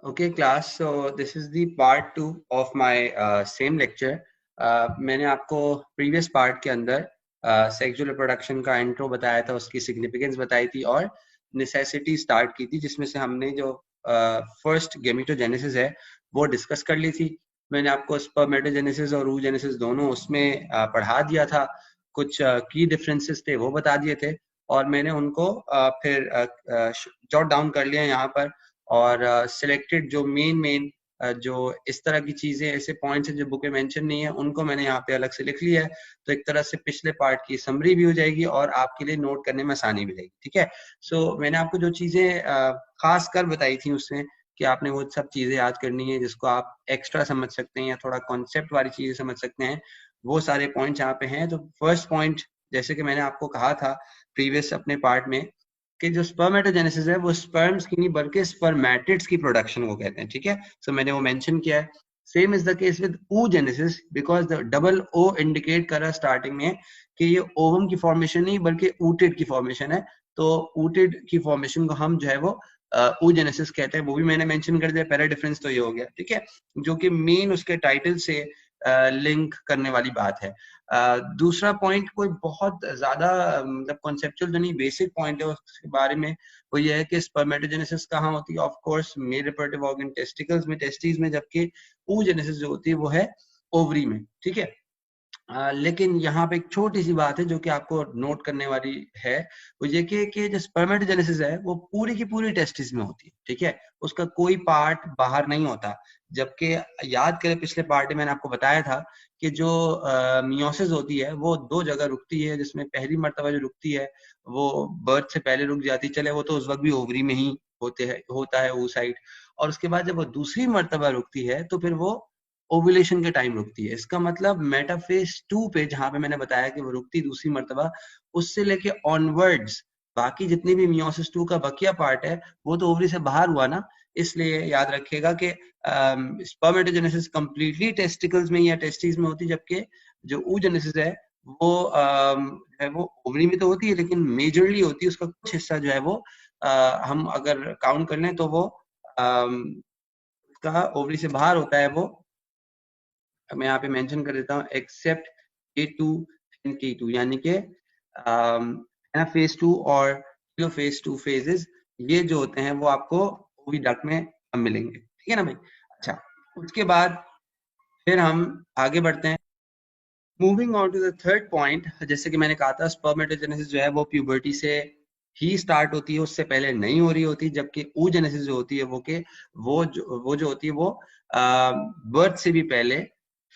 Okay, class. So this is the part 2 of my same lecture. मैंने आपको previous part के अंदर sexual reproduction का intro बताया था, उसकी significance बताई थी और necessity start की थी, जिसमें से हमने जो first gametogenesis है वो discuss कर ली थी. मैंने आपको spermatogenesis और oogenesis दोनों उसमें पढ़ा दिया था. कुछ key differences थे वो बता दिए थे और मैंने उनको फिर jot down कर लिया यहाँ पर. और सिलेक्टेड जो मेन जो इस तरह की चीजें ऐसे पॉइंट्स हैं जो बुक में मेंशन नहीं है, उनको मैंने यहाँ पे अलग से लिख लिया है. तो एक तरह से पिछले पार्ट की समरी भी हो जाएगी और आपके लिए नोट करने में आसानी भी रहेगी. ठीक है. सो मैंने आपको जो चीजें खास कर बताई थी उसमें कि आपने वो सब चीजें याद करनी है जिसको आप एक्स्ट्रा समझ सकते हैं या थोड़ा कॉन्सेप्ट वाली चीजें समझ सकते हैं, वो सारे पॉइंट्स यहाँ पे हैं. तो फर्स्ट पॉइंट, जैसे कि मैंने आपको कहा था प्रीवियस अपने पार्ट में, कि जो स्पर्मेटोजेनेसिस है वो स्पर्म्स की नहीं बल्कि स्पर्मेटिड्स की प्रोडक्शन को कहते हैं. ठीक है. सो मैंने वो मेंशन किया है. Same is the case with oogenesis because the double O indicate कर रहा स्टार्टिंग में कि ये ओवम की फॉर्मेशन नहीं बल्कि ऊटेड की फॉर्मेशन है. तो ऊटेड की फॉर्मेशन को हम जो है वो oogenesis कहते हैं. वो भी मैंने मेंशन कर दिया. पहला डिफरेंस तो ये हो गया. ठीक है, जो कि मेन उसके टाइटल से लिंक करने वाली बात है. दूसरा पॉइंट कोई बहुत ज्यादा मतलब कॉन्सेप्चुअल तो नहीं, बेसिक पॉइंट है उसके बारे में. वो ये है कि स्पर्मेटोजेनेसिस कहाँ होती है. Of course male reproductive organ testicles में, टेस्टिस में, जबकि oogenesis जो होती है वो है ओवरी में. ठीक है. लेकिन यहाँ पे एक छोटी सी बात है जो कि आपको नोट करने वाली है. वो ये कि जो स्पर्मेटोजेनेसिस है वो पूरी की पूरी टेस्टिस में होती है. ठीक है. उसका कोई पार्ट बाहर नहीं होता. जबकि याद करें पिछले पार्ट में मैंने आपको बताया था कि जो मियोसिस होती है वो दो जगह रुकती है, जिसमें पहली मर्तबा जो रुकती है वो बर्थ से पहले रुक जाती है. चले वो तो उस वक्त भी ओवरी में ही होता है वो साइड. और उसके बाद जब वो दूसरी मर्तबा रुकती है तो फिर वो ओव्यूलेशन के टाइम रुकती है. इसका मतलब मेटाफेज 2 पे जहां पे मैंने बताया कि वो रुकती दूसरी मर्तबा, उससे लेके ऑनवर्ड्स बाकी जितनी भी मियोसिस 2 का बकिया पार्ट है वो तो ओवरी से बाहर हुआ ना. इसलिए याद रखिएगा कि स्पर्मेटोजेनेसिस कंप्लीटली टेस्टिकल्स में या टेस्टिस में होती है, जबकि जो oogenesis वो है वो ओवरी में तो होती है लेकिन मेजरली होती है. उसका कुछ हिस्सा जो है वो हम अगर काउंट कर लें तो वो का ओवरी से बाहर होता है. वो मैं यहाँ पे मेंशन कर देता हूँ एक्सेप्ट K2 एंड T2, यानी कि फेज 2 और फेज 2 फेजेस ये जो होते हैं वो आपको ओविडक्ट में मिलेंगे. ठीक है ना भाई. अच्छा, उसके बाद फिर हम आगे बढ़ते हैं. Moving on to the third point, जैसे कि मैंने कहा था स्पर्मेटोजेनेसिस जो है वो प्यूबर्टी से ही स्टार्ट होती है, उससे पहले नहीं हो रही होती. जबकि oogenesis जो होती है वो जो होती है वो बर्थ से भी पहले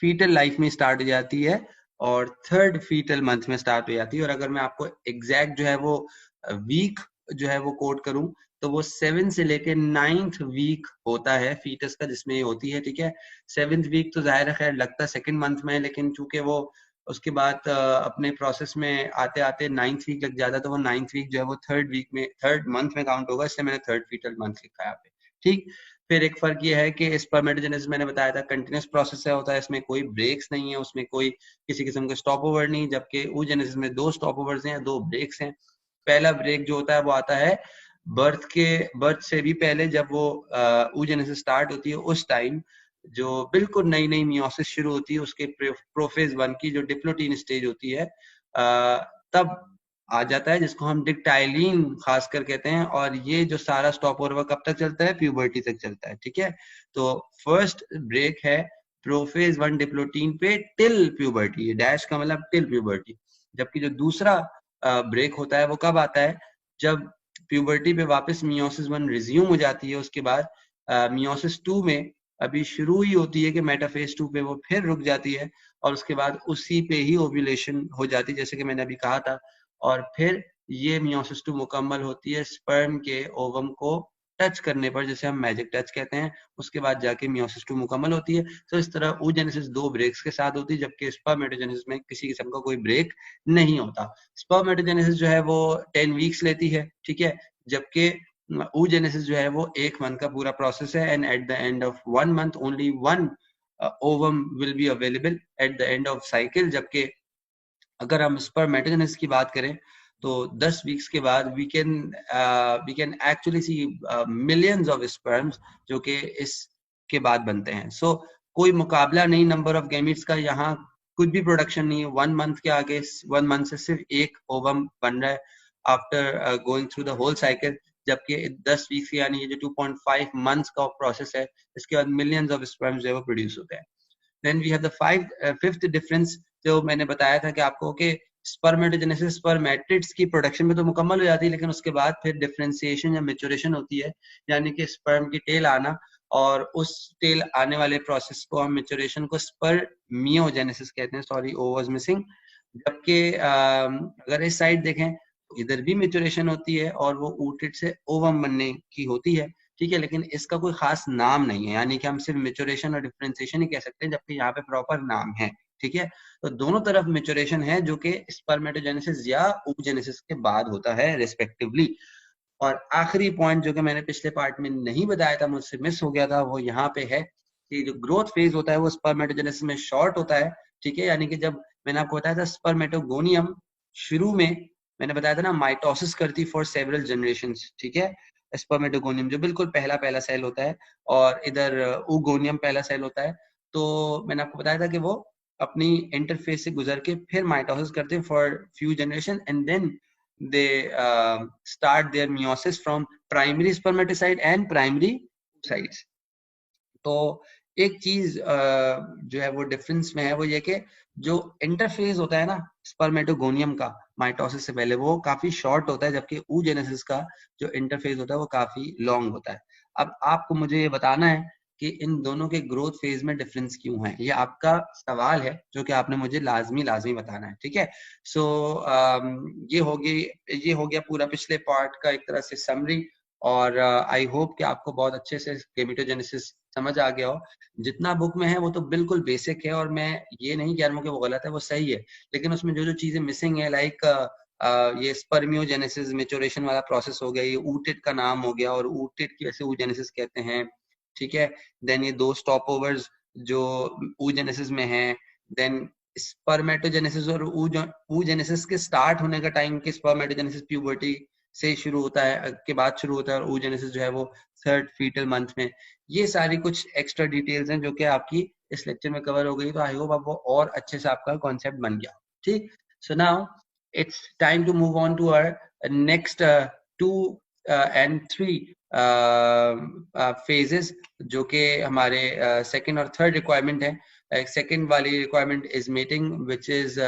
फीटल लाइफ में स्टार्ट हो जाती है और थर्ड फीटल मंथ में स्टार्ट हो जाती है. और अगर मैं आपको एग्जैक्ट जो है वो वीक जो है वो कोट करूं तो वो 7 से लेके 9th वीक होता है फीटस का जिसमें ये होती है. ठीक है. 7th वीक तो जाहिर है खैर लगता सेकंड मंथ में है, लेकिन चूंकि वो उसके बाद अपने प्रोसेस में आते आते 9th वीक लग जाता है, तो वो 9th वीक जो है वो थर्ड मंथ में काउंट होगा. इसलिए मैंने थर्ड फीटल मंथ लिखा है यहाँ पे. ठीक. फिर एक फर्क ये है कि स्पर्मेटोजेनेसिस मैंने बताया था कंटिन्यूस प्रोसेस है, होता है. इसमें कोई ब्रेक्स नहीं है, उसमें कोई किसी किस्म का स्टॉप ओवर नहीं. जबकि oogenesis में 2 स्टॉप ओवर्स हैं, 2 ब्रेक्स हैं. पहला ब्रेक जो होता है वो आता है बर्थ से भी पहले, जब वो oogenesis स्टार्ट होती है उस टाइम जो बिल्कुल नई नई मियोसिस शुरू होती है, उसके प्रोफेज 1 की जो डिप्लोटीन स्टेज होती है तब आ जाता है, जिसको हम डिक्टाइलिन खासकर कहते हैं. और ये जो सारा स्टॉप ओवर कब तक चलता है, प्यूबर्टी तक चलता है. ठीक है. तो फर्स्ट ब्रेक है प्रोफेज 1 डिप्लोटीन पे टिल प्यूबर्टी, डैश का मतलब टिल प्यूबर्टी. जबकि जो दूसरा ब्रेक होता है वो कब आता है, जब प्यूबर्टी पे वापस मियोसिस 1 रिज्यूम हो जाती है. उसके बाद मियोसिस 2 में अभी शुरू ही होती है कि मेटाफेज 2 पे वो फिर रुक जाती है और उसके बाद उसी पे ही ओव्यूलेशन हो जाती है, जैसे कि मैंने अभी कहा था. और फिर ये मियोसिस 2 मुकम्मल होती है स्पर्म के ओवम को टच करने पर, जैसे हम मैजिक टच कहते हैं. उसके बाद जाके मियोसिस 2 मुकम्मल होती है. तो इस तरह oogenesis 2 ब्रेक्स के साथ होती है, जबकि स्पर्मेटोजेनेसिस में किसी किस्म का कोई ब्रेक नहीं होता. स्पर्मेटोजेनेसिस जो है वो 10 वीक्स लेती है. ठीक है. जबकि oogenesis जो है वो 1 मंथ का पूरा प्रोसेस है. And at the end of 1 month only 1 ovum will be available at the end of cycle. जबकि अगर हम स्पर्मेटोजेनेसिस की बात करें तो 10 वीक्स के बाद we can actually see millions of sperms जो कि इसके बाद बनते हैं. सो कोई मुकाबला नहीं नंबर ऑफ गैमीट्स का, यहाँ कुछ भी प्रोडक्शन नहीं है. 1 मंथ के आगे 1 मंथ से सिर्फ एक ओवम बन रहा है after going through the whole cycle, जबकि 10 वीक्स यानी ये जो 2.5 मंथ्स का प्रोसेस है, इसके बाद मिलियंस ऑफ स्पर्म्स जो है वो प्रोड्यूस होते हैं. Then we have the fifth difference जो मैंने बताया था कि आपको कि स्पर्मेटोजेनेसिस स्पर्मेटिड्स की प्रोडक्शन में तो मुकम्मल हो जाती है, लेकिन उसके बाद फिर डिफरेंशिएशन या मैच्योरेशन होती है, यानी कि स्पर्म की टेल आना, और उस टेल आने वाले प्रोसेस को हम मैच्योरेशन को स्पर्मियोजेनेसिस कहते हैं. Sorry, O was missing. जबकि अगर इस साइड देखें तो इधर भी मैच्योरेशन होती है और वो ooted से ओवम बनने की होती है, ठीक है, लेकिन इसका कोई खास नाम नहीं है, यानी कि हम सिर्फ मैच्योरेशन और डिफरेंशिएशन ही कह सकते हैं, जबकि यहाँ पे प्रॉपर नाम है. ठीक है, तो दोनों तरफ मैच्योरेशन है जो कि स्पर्मेटोजेनेसिस या oogenesis के बाद होता है रिस्पेक्टिवली. और आखिरी पॉइंट जो कि मैंने पिछले पार्ट में नहीं बताया था, मुझसे मिस हो गया था, वो यहाँ पे है कि जो ग्रोथ फेज होता है वो स्पर्मेटोजेनेसिस में शॉर्ट होता है. ठीक है, यानी कि जब मैंने आपको बताया था स्पर्मेटोगोनियम शुरू में मैंने बताया था ना माइटोसिस करती फॉर सेवरल जनरेशंस. ठीक है, स्पर्मेटोगोनियम जो बिल्कुल पहला पहला सेल होता है, और इधर oogoनियम पहला सेल होता है. तो मैंने आपको बताया था कि वो अपनी इंटरफेस से गुजर के फिर माइटोसिस करते हैं for few generation, and then they start their meiosis from primary spermatocyte and primary oocytes. तो एक चीज जो है वो डिफरेंस में है, वो ये कि जो इंटरफेस होता है ना स्पर्मेटोगोनियम का माइटोसिस से पहले, वो काफी शॉर्ट होता है, जबकि oogenesis का जो इंटरफेस होता है वो काफी लॉन्ग होता है. अब आपको मुझे ये बताना है कि इन दोनों के ग्रोथ फेज में डिफरेंस क्यों है. ये आपका सवाल है जो कि आपने मुझे लाजमी बताना है. ठीक है, सो ये हो गया पूरा पिछले पार्ट का एक तरह से समरी, और आई होप कि आपको बहुत अच्छे से गेमेटोजेनेसिस समझ आ गया हो. जितना बुक में है वो तो बिल्कुल बेसिक है, और मैं ये नहीं कह रहा हूँ कि वो गलत है, वो सही है, लेकिन उसमें जो जो चीजें मिसिंग है, लाइक ये स्पर्मियोजेनेसिस मैच्योरेशन वाला प्रोसेस हो गया, ये ooted का नाम हो गया, और ooted की वैसे oogenesis कहते हैं. ठीक है, देन ये दो स्टॉप ओवर्स जो oogenesis में है, देन स्पर्मेटोजेनेसिस और oogenesis के स्टार्ट होने का टाइम कि स्पर्मेटोजेनेसिस प्यूबर्टी से शुरू होता है के बाद शुरू होता है, और oogenesis जो है वो थर्ड फीटल मंथ में. ये सारी कुछ एक्स्ट्रा डिटेल्स हैं जो कि आपकी इस लेक्चर में कवर हो गई, तो आई होप आपको और अच्छे से आपका कॉन्सेप्ट बन गया. ठीक, so now it's time to move on to our next 2 and 3 phases, जो कि हमारे second और third requirement है. Second वाली requirement is mating, which is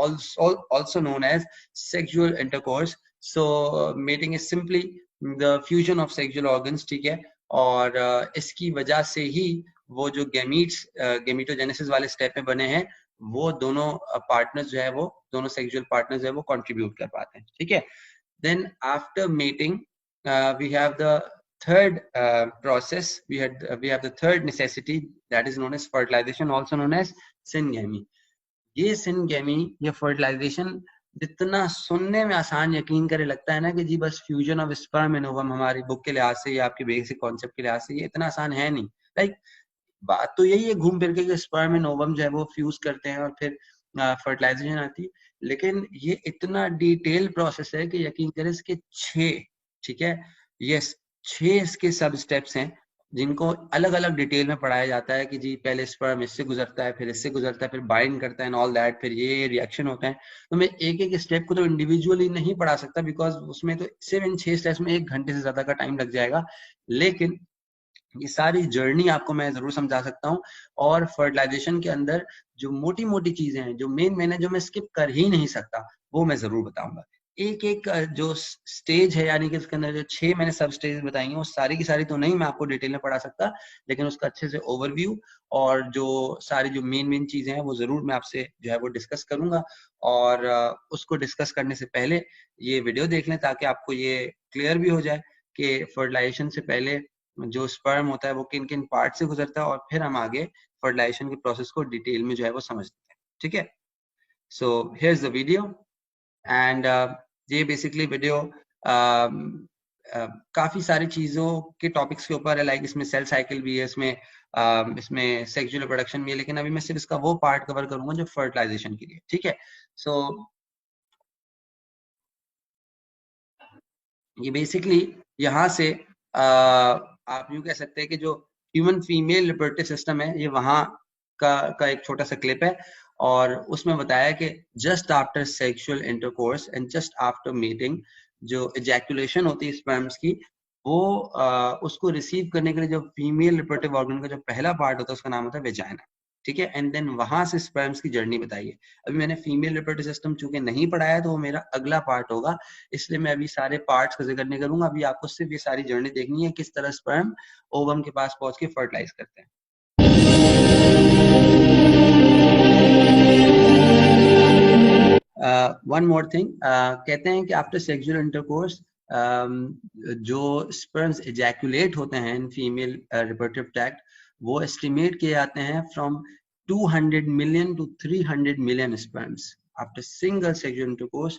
also known as sexual intercourse. So mating is simply the fusion of sexual organs. ठीक है, और इसकी वजह से ही वो जो गेमीटोजेनेसिस वाले स्टेप में बने हैं, वो दोनों पार्टनर्स जो है वो दोनों सेक्सुअल पार्टनर्स जो है वो कंट्रीब्यूट कर पाते हैं. ठीक है, then after meeting we have the third process, we have the third necessity, that is known as fertilization, also known as syngamy. ये syngamy या fertilization जितना सुनने में आसान यकीन करे लगता है ना कि जी बस fusion of sperm and ovum, हमारी बुक के लिहाज से या आपके बेसिक कॉन्सेप्ट के लिहाज से ये इतना आसान है नहीं. लाइक बात तो यही है घूम फिर के स्पर्म एंड ओवम जो है वो फ्यूज करते हैं और फिर फर्टिलाइजेशन आती है, लेकिन ये इतना डिटेल प्रोसेस है कि यकीन करें इसके 6, ठीक है, यस 6 इसके सब स्टेप्स हैं जिनको अलग अलग डिटेल में पढ़ाया जाता है कि जी पहले स्पर्म इससे गुजरता है, फिर इससे गुजरता है, फिर बाइंड करता है एंड ऑल दैट, फिर ये रिएक्शन होता है. तो मैं एक एक स्टेप को तो इंडिविजुअली नहीं पढ़ा सकता, बिकॉज उसमें तो सिर्फ इन 6 स्टेप्स में 1 घंटे से ज्यादा का टाइम लग जाएगा, लेकिन ये सारी जर्नी आपको मैं जरूर समझा सकता हूँ. और फर्टिलाइजेशन के अंदर जो मोटी मोटी चीजें हैं, जो मेन है, जो मैं स्किप कर ही नहीं सकता, वो मैं जरूर बताऊंगा. एक एक जो स्टेज है, यानी कि इसके अंदर जो 6 मैंने सब स्टेज बताई हैं, वो सारी की सारी तो नहीं मैं आपको डिटेल में पढ़ा सकता, लेकिन उसका अच्छे से ओवरव्यू और जो सारी जो मेन चीजें हैं वो जरूर मैं आपसे जो है वो डिस्कस करूंगा. और उसको डिस्कस करने से पहले ये वीडियो देख लें ताकि आपको ये क्लियर भी हो जाए कि फर्टिलाइजेशन से पहले जो स्पर्म होता है वो किन किन पार्ट से गुजरता है, और फिर हम आगे फर्टिलाइजेशन के प्रोसेस को डिटेल में जो है वो समझते हैं. ठीक है, so here is the video, and ये बेसिकली वीडियो काफी सारी चीजों के टॉपिक्स के ऊपर है. लाइक इसमें सेल साइकिल भी है, इसमें सेक्सुअल रिप्रोडक्शन भी है, लेकिन अभी मैं सिर्फ इसका वो पार्ट कवर करूंगा जो फर्टिलाइजेशन के लिए. ठीक है, सो ये बेसिकली यहाँ से आप यूँ कह सकते हैं कि जो ह्यूमन फीमेल रिप्रोडक्टिव सिस्टम है ये वहाँ का एक छोटा सा क्लिप है, और उसमें बताया कि just after sexual intercourse and just after meeting जो इजैकुलेशन होती है स्पर्म्स की, वो उसको रिसीव करने के लिए जो फीमेल रिप्रोडक्टिव ऑर्गन का जो पहला पार्ट होता है उसका नाम होता है वेजाइना, ठीक है। एंड देन वहां से स्पर्म्स की जर्नी बताई है। अभी मैंने फीमेल रिप्रोडक्टिव सिस्टम चूंकि नहीं पढ़ाया तो वो मेरा अगला पार्ट होगा, इसलिए मैं अभी सारे पार्ट्स का जिक्र नहीं करूंगा। अभी आपको सिर्फ ये सारी जर्नी देखनी है, किस तरह स्पर्म ओवम के पास पहुंच के फर्टिलाइज करते हैं। वन मोर थिंग, कहते हैं कि आफ्टर सेक्सुअल इंटरकोर्स जो स्पर्म्स इजैकुलेट होते हैं इन फीमेल रिप्रोडक्टिव ट्रैक्ट, वो एस्टिमेट किए जाते हैं from 200 million to 300 million sperms after single sexual intercourse.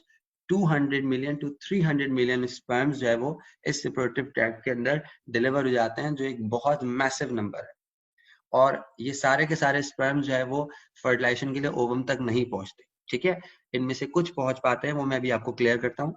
200 million to 300 million sperms जो है वो इस रिप्रोडक्टिव ट्रैक्ट के अंदर डिलीवर हो जाते हैं, जो एक बहुत मैसिव नंबर है। और ये सारे के सारे स्पर्म जो है वो फर्टिलाइजेशन के लिए ओवम तक नहीं पहुंचते, ठीक है। इनमें से कुछ पहुंच पाते हैं, वो मैं अभी आपको क्लियर करता हूँ।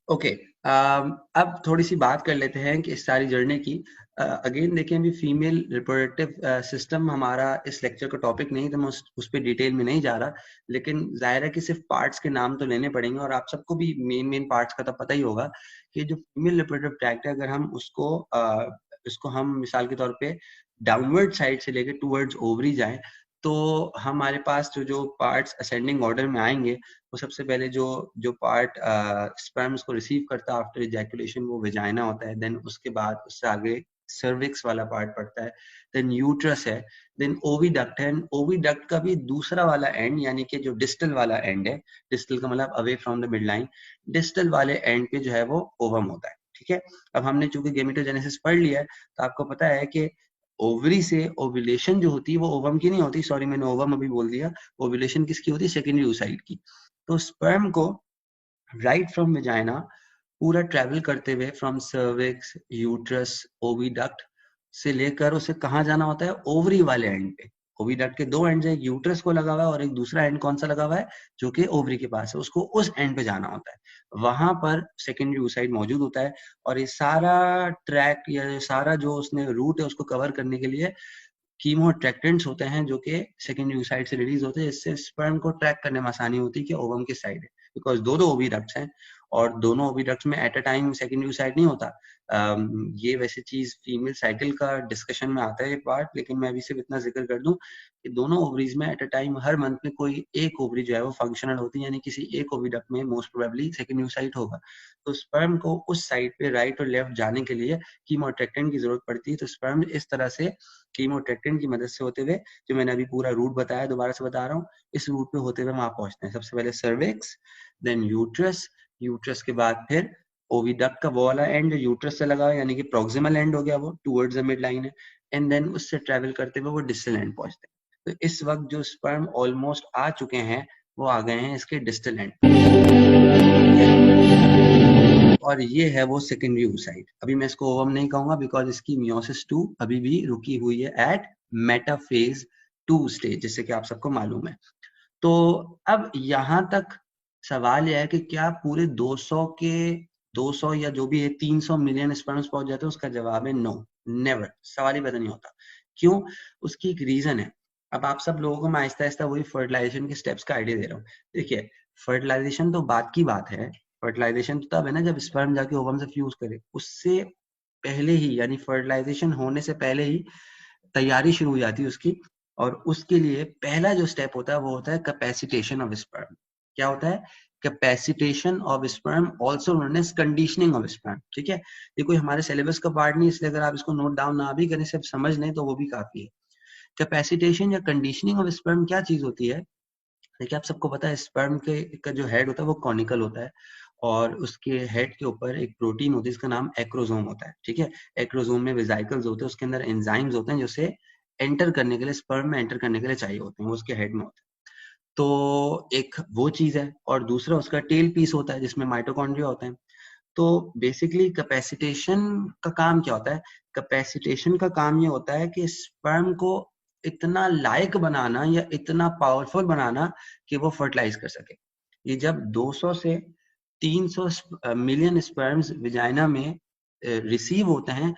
ओके, अब थोड़ी सी बात कर लेते हैं कि इस सारी जर्नी की। अगेन देखें, अभी फीमेल रिप्रोडक्टिव सिस्टम हमारा इस लेक्चर का टॉपिक नहीं, तो मैं उस पर डिटेल में नहीं जा रहा, लेकिन जाहिर है कि सिर्फ पार्ट्स के नाम तो लेने पड़ेंगे, और आप सबको भी मेन पार्ट्स का तो पता ही होगा कि जो फीमेल रिप्रोडक्टिव ट्रैक्ट है, अगर हम उसको हम मिसाल के तौर पे डाउनवर्ड साइड से लेके टूवर्ड्स ओवरी जाएं, तो हमारे पास जो पार्ट्स असेंडिंग ऑर्डर में आएंगे, वो सबसे पहले जो पार्ट स्पर्म्स को रिसीव करता है आफ्टर इजैकुलेशन वो वेजाइना होता है। देन उसके बाद उससे आगे सर्विक्स वाला पार्ट पड़ता है, देन यूट्रस है, देन ओविडक्ट है। ओविडक्ट का भी दूसरा वाला एंड, यानी कि जो डिस्टल वाला एंड है, डिस्टल का मतलब away from the mid line, distal वाले एंड पे जो है वो ओवम होता है, ठीक है। अब हमने चूंकि गेमेटोजेनेसिस पढ़ लिया है, तो आपको पता है कि ओवरी से ओव्यूलेशन जो होती है वो ओवम की नहीं होती, सॉरी मैंने ओवम अभी बोल दिया, ओव्यूलेशन किसकी होती है, सेकेंडरी oocyte की। तो स्पर्म को राइट फ्रॉम वेजाइना पूरा ट्रेवल करते हुए फ्रॉम सर्विक्स, यूट्रस, ओविडक्ट से लेकर उसे कहाँ जाना होता है, ओवरी वाले एंड पे। ओविडक्ट के दो एंड है, एक यूट्रस को लगा हुआ है और एक दूसरा एंड कौन सा लगा हुआ है, जो कि ओवरी के पास है, उसको उस एंड पे जाना होता है। वहां पर सेकेंडरी oocyte मौजूद होता है, और ये सारा ट्रैक या सारा जो उसने रूट है उसको कवर करने के लिए कीमोट्रैक्टेंट्स होते हैं, जो कि सेकेंडरी oocyte से रिलीज होते हैं, इससे स्पर्म को ट्रैक करने में आसानी होती है कि ओवम किस साइड है, बिकॉज दो ओविडक्ट्स हैं, और दोनों ओविडक्ट्स में at a time secondary oocyte नहीं होता। ये वैसे चीज फीमेल साइकिल का डिस्कशन में आता है ये पार्ट, लेकिन मैं अभी सिर्फ इतना जिक्र कर दूं कि दोनों ओवरीज में at a time her month में कोई एक ओवरी जो है वो फंक्शनल होती है, यानी किसी एक ओविडक्ट में मोस्ट प्रोबेबली सेकेंडरी oocyte होगा। तो स्पर्म को उस साइड पे राइट और लेफ्ट जाने के लिए कीमोट्रैक्टेंट की जरूरत पड़ती है। तो स्पर्म इस तरह से कीमोट्रैक्टेंट की मदद से होते हुए, जो मैंने अभी पूरा रूट बताया, दोबारा से बता रहा हूँ, इस रूट पे होते हुए वहां पहुंचते हैं। सबसे पहले सर्विक्स, देन यूट्रस, यूट्रस के बाद फिर ओविडक्ट का वो वाला एंड जो यूट्रस से लगा हुआ है, यानी कि प्रोक्सिमल एंड हो गया, वो टुवर्ड्स द मिड लाइन है, एंड देन उससे ट्रेवल करते हुए वो डिस्टल एंड पहुंचते हैं। तो इस वक्त जो स्पर्म ऑलमोस्ट आ चुके हैं, वो आ गए हैं इसके डिस्टल एंड, और ये है वो सेकेंडरी oocyte। अभी मैं इसको ओवम नहीं कहूंगा, बिकॉज इसकी मियोसिस 2 अभी भी रुकी हुई है एट मेटाफेज 2 स्टेज, जिससे कि आप सबको मालूम है। तो अब यहाँ तक सवाल यह है कि क्या पूरे 200 या जो भी है 300 मिलियन स्पर्म्स पहुंच जाते हैं? उसका जवाब है नो, नेवर, सवाल ही पैदा नहीं होता। क्यों? उसकी एक रीजन है। अब आप सब लोगों को मैं आहिस्ता आहिस्ता वही फर्टिलाइजेशन के स्टेप्स का आइडिया दे रहा हूँ। देखिए, फर्टिलाइजेशन तो बात की बात है, फर्टिलाइजेशन तो तब है ना जब स्पर्म जाके ओवम से फ्यूज करे। उससे पहले ही, यानी फर्टिलाइजेशन होने से पहले ही तैयारी शुरू हो जाती है उसकी, और उसके लिए पहला जो स्टेप होता है वो होता है कैपेसिटेशन ऑफ स्पर्म। क्या होता है? Capacitation of sperm, also known as conditioning of sperm, ठीक है। ये कोई हमारे सिलेबस का पार्ट नहीं, इसलिए अगर आप इसको नोट डाउन ना भी करें, सिर्फ समझ लें तो वो भी काफी है। कैपेसिटेशन या कंडीशनिंग ऑफ स्पर्म क्या चीज होती है? देखिए, आप सबको पता है स्पर्म के का जो हेड होता है वो कॉनिकल होता है, और उसके हेड के ऊपर एक प्रोटीन होती है, इसका नाम एक्रोसोम होता है, ठीक है। एक्रोसोम में वेसिकल्स होते हैं, उसके अंदर एंजाइम्स होते हैं, जैसे एंटर करने के लिए, स्पर्म में एंटर करने के लिए चाहिए होते हैं, वो उसके हेड में होते हैं। तो एक वो चीज है, और दूसरा उसका टेल पीस होता है जिसमें माइटोकॉन्ड्रिया होते हैं। तो बेसिकली कैपेसिटेशन का काम क्या होता है? कैपेसिटेशन का काम ये होता है कि स्पर्म को इतना लायक बनाना या इतना पावरफुल बनाना कि वो फर्टिलाइज कर सके। ये जब 200 से 300 मिलियन स्पर्म्स विजाइना में रिसीव होते हैं,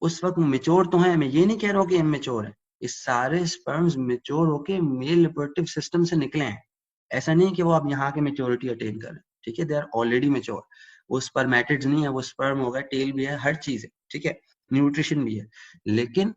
उस वक्त मेच्योर तो हैं, मैं ये नहीं कह रहा हूँ कि इमेच्योर है, इस सारे स्पर्म्स मेच्योर होके मेल रिप्रोडक्टिव सिस्टम से निकले हैं। ऐसा नहीं कि वो अब यहाँ के मेच्योरिटी अटेन कर रहे हैं, ठीक है, दे आर ऑलरेडी मेच्योर। वो स्पर्मेटिड्स नहीं है, वो स्पर्म होगा, टेल भी है, हर चीज है, ठीक है, न्यूट्रिशन भी है। लेकिन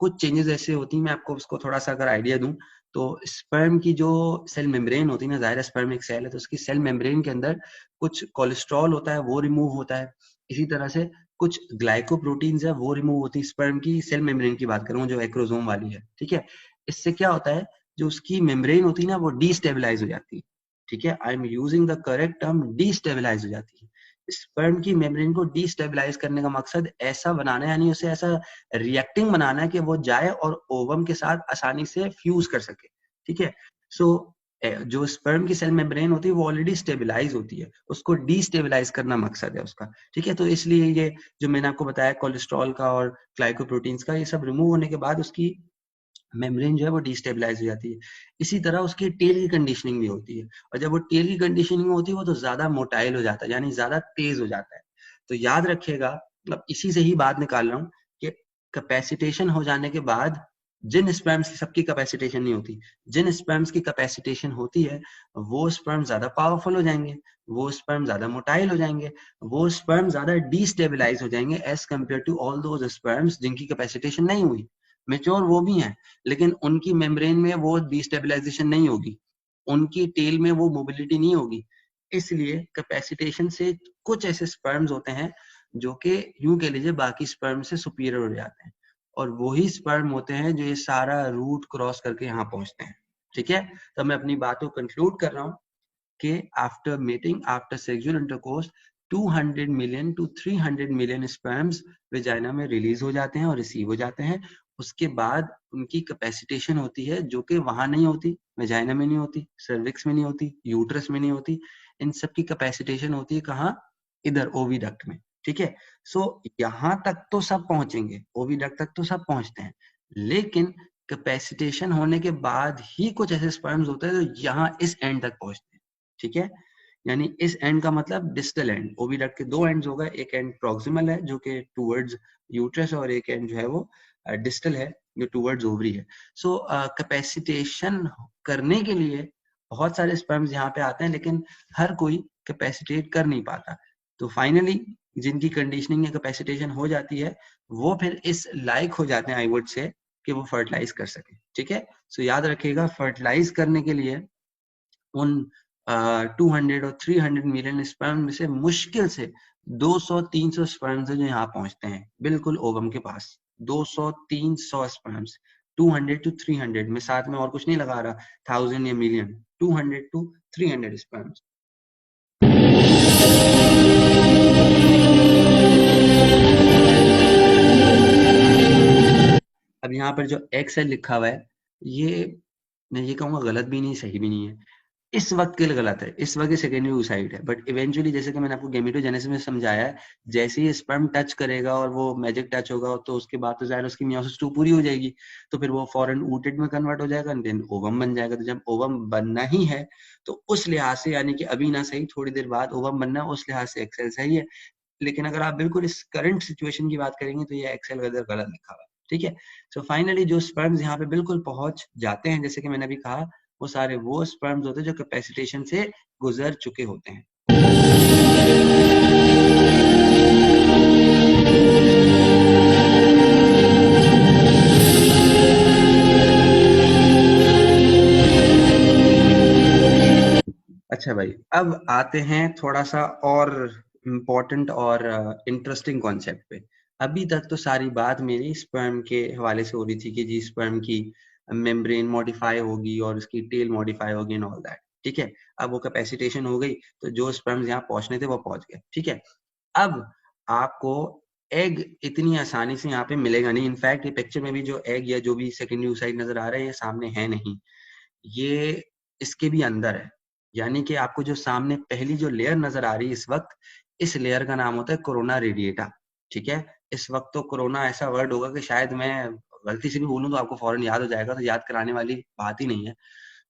कुछ चेंजेस ऐसे होती हैं, मैं आपको उसको थोड़ा सा अगर आइडिया दूं, तो स्पर्म की जो सेल मेम्ब्रेन होती है ना, जाहिर है स्पर्म एक सेल है, तो उसकी सेल मेम्ब्रेन के अंदर कुछ कोलेस्ट्रॉल होता है, वो रिमूव होता है। इसी तरह से कुछ ग्लाइकोप्रोटीन्स है, वो रिमूव होती है। स्पर्म की सेल मेम्ब्रेन की बात करूं, जो एक्रोसोम वाली है, ठीक है। इससे क्या होता है, जो उसकी मेम्ब्रेन होती है ना, वो डीस्टेबलाइज हो जाती है, ठीक है, I am using the correct term, destabilise हो जाती है। स्पर्म की मेम्ब्रेन को डीस्टेबलाइज करने का मकसद ऐसा बनाना है, यानी उसे ऐसा रिएक्टिंग बनाना है कि वो जाए और ओवम के साथ आसानी से फ्यूज कर सके, ठीक है। सो जो स्पर्म की सेल मेम्ब्रेन होती है वो ऑलरेडी स्टेबलाइज होती है, उसको डीस्टेबलाइज करना मकसद है उसका, ठीक है। तो इसलिए ये जो मैंने आपको बताया कोलेस्ट्रॉल का और ग्लाइकोप्रोटीन्स का, ये सब रिमूव होने के बाद उसकी मेम्ब्रेन जो है वो डिस्टेबलाइज हो जाती है। इसी तरह उसकी टेल की कंडीशनिंग भी होती है, और जब वो टेल की कंडीशनिंग होती है वो तो ज्यादा मोटाइल हो जाता है, यानी ज्यादा तेज हो जाता है। तो याद रखिएगा, मतलब इसी से ही बात निकाल रहा हूँ कि कैपेसिटेशन हो जाने के बाद जिन स्पर्म्स की, सबकी कैपेसिटेशन नहीं होती, जिन स्पर्म्स की कैपेसिटेशन होती है वो स्पर्म ज्यादा पावरफुल हो जाएंगे, वो स्पर्म ज्यादा मोटाइल हो जाएंगे, वो स्पर्म ज्यादा डिस्टेबलाइज हो जाएंगे as compare to all those sperms जिनकी कैपेसिटेशन नहीं हुई। मेच्योर वो भी हैं, लेकिन उनकी मेम्ब्रेन में वो डिस्टेबलाइजेशन नहीं होगी, उनकी टेल में वो मोबिलिटी नहीं होगी। इसलिए कैपेसिटेशन से कुछ ऐसे स्पर्म्स होते हैं जो कि यूं कह लीजिए बाकी स्पर्म से सुपीरियर हो जाते हैं, और वही स्पर्म होते हैं जो ये सारा रूट क्रॉस करके यहाँ पहुंचते हैं, ठीक है। तो मैं अपनी बात को कंक्लूड कर रहा हूँ कि after meeting, after sexual intercourse, 200 million to 300 million sperms vagina में रिलीज हो जाते हैं और रिसीव हो जाते हैं। उसके बाद उनकी कैपेसिटेशन होती है जो कि वहां नहीं होती, वेजाइना में नहीं होती, सर्विक्स में नहीं होती, यूट्रस में नहीं होती। इन सब की कैपेसिटेशन होती है कहाँ? इधर ओविडक्ट में, ठीक है। सो यहाँ तक तो सब पहुंचेंगे, ओविडक्ट तक तो सब पहुंचते हैं, लेकिन कैपेसिटेशन होने के बाद ही कुछ ऐसे स्पर्म्स होते हैं जो यहाँ इस एंड तक पहुंचते हैं, ठीक है। यानी इस एंड का मतलब डिस्टल एंड, ओविडक्ट के दो एंड्स हो गए, एक एंड प्रोक्सिमल है जो कि टुवर्ड्स यूट्रस, और एक एंड जो है वो डिस्टल है जो टुवर्ड्स ओवरी है। सो कैपेसिटेशन करने के लिए बहुत सारे स्पर्म्स यहाँ पे आते हैं, लेकिन हर कोई कैपेसिटेट कर नहीं पाता। तो फाइनली जिनकी कंडीशनिंग या कैपेसिटेशन हो जाती है वो फिर इस लायक हो जाते हैं, आई वुड से, कि वो फर्टिलाइज कर सके, ठीक है। सो याद रखिएगा, फर्टिलाइज करने के लिए उन 200 और 300 मिलियन स्पर्म में से मुश्किल से 200-300 स्पर्म्स है जो यहाँ पहुंचते हैं बिल्कुल ओवम के पास। 200-300 स्पर्म्स, 200 टू 300, में साथ में और कुछ नहीं लगा रहा, 1000 या मिलियन, 200 टू 300 स्पर्म्स। अब यहाँ पर जो एक्स है लिखा हुआ है, ये मैं ये कहूंगा गलत भी नहीं, सही भी नहीं है। इस वक्त के लिए गलत है, इस वक्त सेकेंडरी oocyte है, बट इवेंचुअली जैसे कि मैंने आपको गैमेटोजेनेसिस में समझाया है, जैसे ही स्पर्म टच करेगा और वो मैजिक टच होगा, तो उसके बाद तो जाहिर उसकी मियोसिस 2 पूरी हो जाएगी, तो फिर वो फॉरन ooted में कन्वर्ट हो जाएगा, देन ओवम बन जाएगा। तो जब ओवम बनना ही है तो उस लिहाज से, यानी कि अभी ना सही, थोड़ी देर बाद ओवम बनना, उस लिहाज से एक्सेल सही है। लेकिन अगर आप बिल्कुल इस करंट सिचुएशन की बात करेंगे तो ये एक्सेल गलत लिखा हुआ है, ठीक है। सो फाइनली जो स्पर्म्स यहाँ पे बिल्कुल पहुंच जाते हैं, जैसे कि मैंने अभी कहा, वो सारे वो स्पर्म्स होते हैं जो कैपेसिटेशन से गुजर चुके होते हैं। अच्छा भाई, अब आते हैं थोड़ा सा और इम्पोर्टेंट और इंटरेस्टिंग कॉन्सेप्ट पे। अभी तक तो सारी बात मेरी स्पर्म के हवाले से हो रही थी कि जी स्पर्म की मेम्ब्रेन मॉडिफाई होगी और उसकी टेल मॉडिफाई होगी एंड ऑल दैट, ठीक है। अब वो कैपेसिटेशन हो गई, तो जो स्पर्म्स यहाँ पहुंचने थे वो पहुंच गए, ठीक है। अब आपको एग इतनी आसानी से यहाँ पे मिलेगा नहीं। इनफैक्ट ये पिक्चर में भी जो एग या जो भी सेकेंडरी oocyte नजर आ रहे हैं, ये सामने है नहीं, ये इसके भी अंदर है। यानी कि आपको जो सामने पहली जो लेयर नजर आ रही है इस वक्त, इस लेयर का नाम होता है कोरोना रेडिएटा। ठीक है, इस वक्त तो कोरोना ऐसा वर्ड होगा कि शायद मैं गलती से भी बोलूं तो आपको फौरन याद हो जाएगा, तो याद कराने वाली बात ही नहीं है।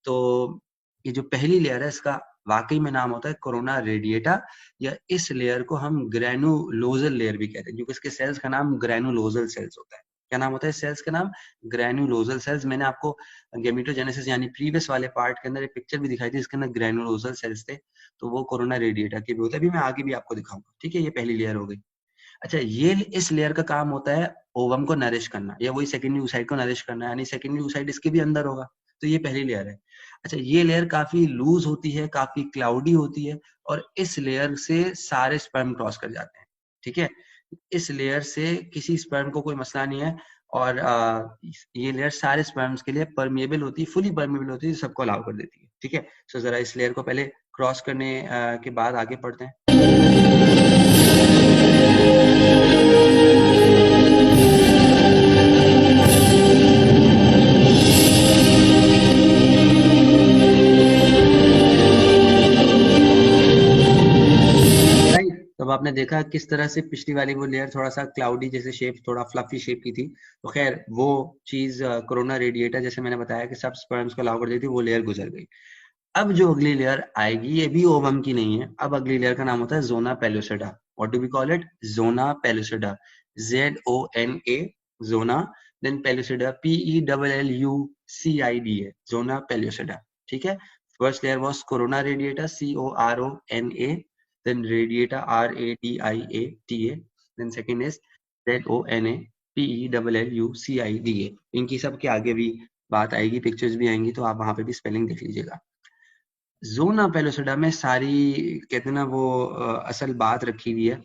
तो ये जो पहली लेयर है इसका वाकई में नाम होता है कोरोना रेडिएटा, या इस लेयर को हम ग्रेनुलोजल लेयर भी कहते हैं, क्योंकि इसके सेल्स का नाम ग्रेनुलोजल सेल्स होता है। क्या नाम होता है इस सेल्स का नाम? ग्रेनुलोजल सेल्स। मैंने आपको गेमेटोजेनेसिस यानी प्रीवियस वाले पार्ट के अंदर एक पिक्चर भी दिखाई थी, इसके अंदर ग्रेनुलोजल सेल्स थे, तो वो कोरोना रेडिएटा के भी होते हैं। अभी मैं आगे भी आपको दिखाऊंगा। ठीक है, ये पहली लेयर हो गई। अच्छा, ये इस लेयर का काम होता है ओवम को नरिश करना, या वही सेकेंडरी oocyte को नरिश करना, यानी सेकेंडरी oocyte इसके भी अंदर होगा। तो ये पहली लेयर है। अच्छा, ये लेयर काफी लूज होती है, काफी क्लाउडी होती है, और इस लेयर से सारे स्पर्म क्रॉस कर जाते हैं। ठीक है, इस लेयर से किसी स्पर्म को कोई मसला नहीं है, और ये लेयर सारे स्पर्म्स के लिए परमिएबल होती है, फुली परमिएबल होती है, सबको अलाउ कर देती है। ठीक है, सो जरा इस लेयर को पहले क्रॉस करने के बाद आगे पढ़ते हैं। तब आपने देखा किस तरह से पिछली वाली वो लेयर थोड़ा सा क्लाउडी जैसे शेप, थोड़ा फ्लफी शेप की थी। तो खैर वो चीज कोरोना रेडिएटर, जैसे मैंने बताया कि सब स्पर्म्स को अलाउ कर देती, वो लेयर गुजर गई। अब जो अगली लेयर आएगी ये भी ओवम की नहीं है। अब अगली लेयर का नाम होता है zona pellucida. What do we call it? Zona pellucida. ZONA, zona, then pellucida, PELLUCIDA, zona pellucida. ठीक है, first layer was corona radiata, CORONA, then radiata, RADIATA, then second is ZONA, PELLUCIDA। इनकी सब के आगे भी बात आएगी, पिक्चर्स भी आएंगी, तो आप वहां पे भी स्पेलिंग देख लीजिएगा। जोना पेलोसिडा में सारी कहते हैं ना वो असल बात रखी हुई है,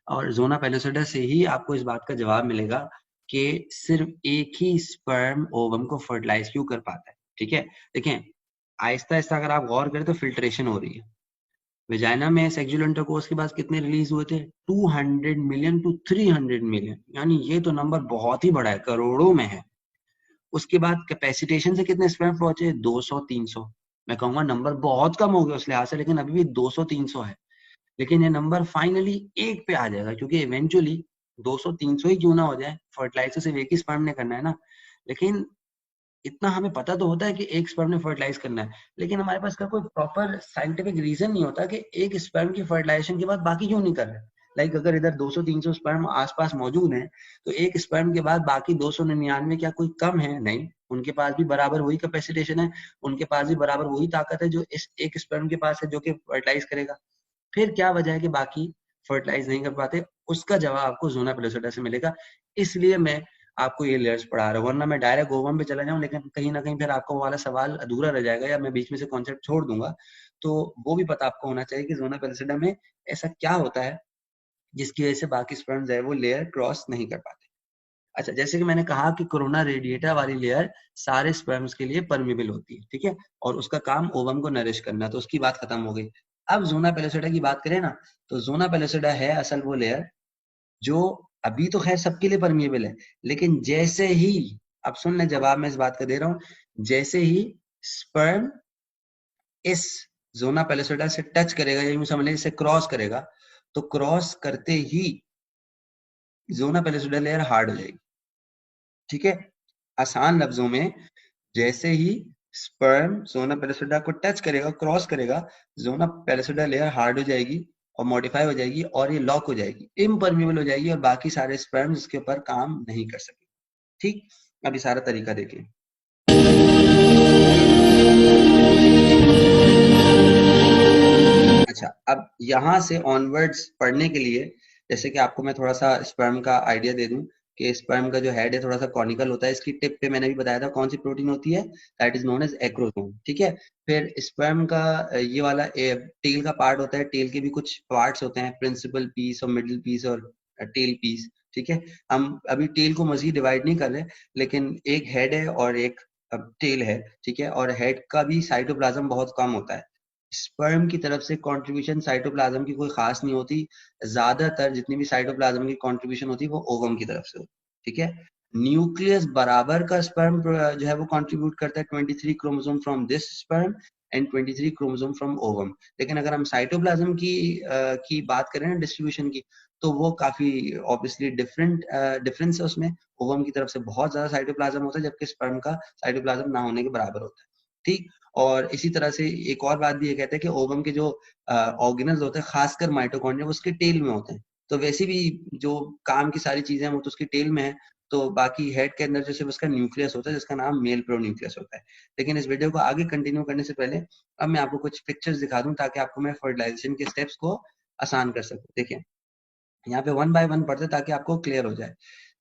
और जोना पेलोसिडा से ही आपको इस बात का जवाब मिलेगा कि सिर्फ एक ही स्पर्म ओवम को फर्टिलाइज क्यों कर पाता है। ठीक है, देखें आहिस्ता आहिस्ता अगर आप गौर करें तो फिल्ट्रेशन हो रही है। वेजाइना में सेक्सुअल इंटरकोर्स के बाद कितने रिलीज हुए थे? 200 मिलियन टू 300 मिलियन, यानी ये तो नंबर बहुत ही बड़ा है, करोड़ों में है। उसके बाद कैपेसिटेशन से कितने स्पर्म पहुंचे? 200-300। मैं कहूंगा नंबर बहुत कम हो गया उस लिहाज से, लेकिन अभी भी 200-300 है। लेकिन ये नंबर फाइनली एक पे आ जाएगा, क्योंकि इवेंचुअली 200-300 ही क्यों ना हो जाए, फर्टिलाइजर सिर्फ एक ही स्पर्म ने करना है ना। लेकिन इतना हमें पता तो होता है कि एक स्पर्म ने फर्टिलाइज करना है, लेकिन हमारे पास का कोई प्रॉपर साइंटिफिक रीजन नहीं होता कि एक स्पर्म की फर्टिलाइजेशन के बाद बाकी क्यों नहीं कर रहे। लाइक अगर इधर 200-300 स्पर्म आसपास मौजूद हैं, तो एक स्पर्म के बाद बाकी 299 क्या कोई कम है? नहीं, उनके पास भी बराबर वही कैपेसिटेशन है, उनके पास भी बराबर वही ताकत है जो इस एक स्पर्म के पास है, जो कि फर्टिलाइज करेगा। फिर क्या वजह है कि बाकी फर्टिलाइज नहीं कर पाते? उसका जवाब आपको जोना पेलोसिडा से मिलेगा। इसलिए मैं आपको ये लेयर्स पढ़ा रहा हूँ, वरना मैं डायरेक्ट ओवम पे चला जाऊं, लेकिन कहीं ना कहीं फिर आपको वो वाला सवाल अधूरा रह जाएगा, या मैं बीच में से कॉन्सेप्ट छोड़ दूंगा। तो वो भी पता आपको होना चाहिए कि जोना पेलोसिडा में ऐसा क्या होता है जिसकी वजह से बाकी स्पर्म्स है वो लेयर क्रॉस नहीं कर पाते। अच्छा, जैसे कि मैंने कहा कि कोरोना रेडिएटा वाली लेयर सारे स्पर्म्स के लिए परमिबल होती है। ठीक है, और उसका काम ओवम को नरिश करना, तो उसकी बात खत्म हो गई। अब जोना पेलोसिडा की बात करें ना, तो जोना पेलोसिडा है असल वो लेयर जो अभी तो खैर सबके लिए परमिएबल है, लेकिन जैसे ही, अब सुन ले जवाब मैं इस बात का दे रहा हूं, जैसे ही स्पर्म इस जोना पेलोसिडा से टच करेगा, या यूं समझ लें इसे क्रॉस करेगा, तो क्रॉस करते ही जोना पेलोसिडा लेयर हार्ड हो जाएगी। ठीक है, आसान लफ्जों में, जैसे ही स्पर्म जोना पेलोसिडा को टच करेगा, क्रॉस करेगा, जोना पेलोसिडा लेयर हार्ड हो जाएगी और मॉडिफाई हो जाएगी, और ये लॉक हो जाएगी, इम्परमिएबल हो जाएगी, और बाकी सारे स्पर्म इसके ऊपर काम नहीं कर सके। ठीक, अभी सारा तरीका देखें। अच्छा, अब यहाँ से ऑनवर्ड्स पढ़ने के लिए, जैसे कि आपको मैं थोड़ा सा स्पर्म का आइडिया दे दूं कि स्पर्म का जो हेड है थोड़ा सा कॉनिकल होता है, इसकी टिप पे मैंने भी बताया था कौन सी प्रोटीन होती है, that is known as acrosome. ठीक है, फिर स्पर्म का ये वाला टेल का पार्ट होता है, टेल के भी कुछ पार्ट्स होते हैं, प्रिंसिपल पीस और मिडिल पीस और टेल पीस। ठीक है, हम अभी टेल को मजीद डिवाइड नहीं कर रहे, लेकिन एक हेड है और एक टेल है। ठीक है, और हेड का भी साइटोप्लाज्म बहुत कम होता है, स्पर्म की तरफ से कंट्रीब्यूशन साइटोप्लाज्म की कोई खास नहीं होती, ज्यादातर जितनी भी साइटोप्लाज्म की कंट्रीब्यूशन होती है वो ओवम की तरफ से होती है, ठीक है। न्यूक्लियस बराबर का स्पर्म जो है वो कंट्रीब्यूट करता है 23 chromosome from this sperm and 23 chromosome from ovum. लेकिन अगर हम साइटोप्लाज्म की बात करें ना डिस्ट्रीब्यूशन की, तो वो काफी ऑब्वियसली डिफरेंस है उसमें। ओवम की तरफ से बहुत ज्यादा साइटोप्लाज्म होता है, जबकि स्पर्म का साइटोप्लाज्म ना होने के बराबर होता है, ठीक। और इसी तरह से एक और बात भी ये कहते हैं कि ओवम के जो ऑर्गेनल्स होते हैं, खासकर माइटोकॉन्ड्रिया, वो उसके टेल में होते हैं। तो वैसे भी जो काम की सारी चीजें हैं वो तो उसके टेल में है। तो बाकी हेड के अंदर जो सिर्फ उसका न्यूक्लियस होता है, जिसका नाम मेल प्रोन्यूक्लियस होता है। लेकिन इस वीडियो को आगे कंटिन्यू करने से पहले अब मैं आपको कुछ पिक्चर्स दिखा दूं, ताकि आपको मैं फर्टिलाइजेशन के स्टेप्स को आसान कर सकूं। देखिए यहाँ पे वन बाय वन पढ़ते ताकि आपको क्लियर हो जाए।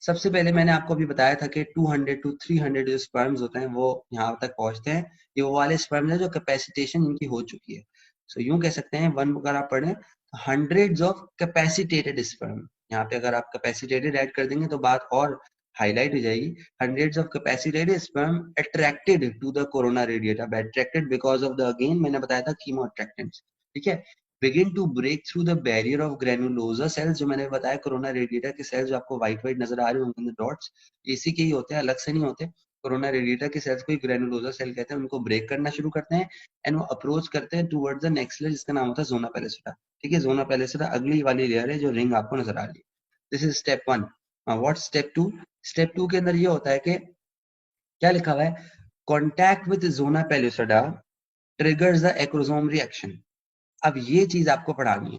सबसे पहले मैंने आपको अभी बताया था कि 200 to 300 जो स्पर्म्स होते हैं वो यहाँ तक पहुंचते हैं। ये वो वाले स्पर्म्स हैं जो कैपेसिटेशन इनकी हो चुकी है। सो यूं कह सकते हैं, वन अगर आप पढ़ें, हंड्रेड्स ऑफ कैपेसिटेटेड स्पर्म। यहाँ पे अगर आप कैपेसिटेटेड ऐड कर देंगे तो बात और हाईलाइट हो जाएगी। Hundreds of capacitated sperm attracted to the corona radiata, attracted because of the, again मैंने बताया था, कीमो अट्रैक्टेंट्स, ठीक है। begin to break through the barrier of granulosa cells, जो मैंने बताया कोरोना रेडिएटा के सेल्स जो आपको व्हाइट व्हाइट नजर आ रहे होंगे डॉट्स, इसी के ही होते हैं, अलग से नहीं होते। कोरोना रेडिएटा के सेल्स को ग्रेनुलोसा सेल कहते हैं। उनको ब्रेक करना शुरू करते हैं एंड वो अप्रोच करते हैं टुवर्ड्स द नेक्स्ट लेयर, जिसका नाम होता है जोना पेलिसेटा, ठीक है। जोना पेलिसेटा अगली वाली लेयर है जो रिंग आपको नजर आ रही है। This is step one. What step two? Step two के अंदर ये होता है कि क्या लिखा हुआ है, contact with zona pellucida triggers the acrosome reaction. अब ये चीज आपको पढ़ानी है।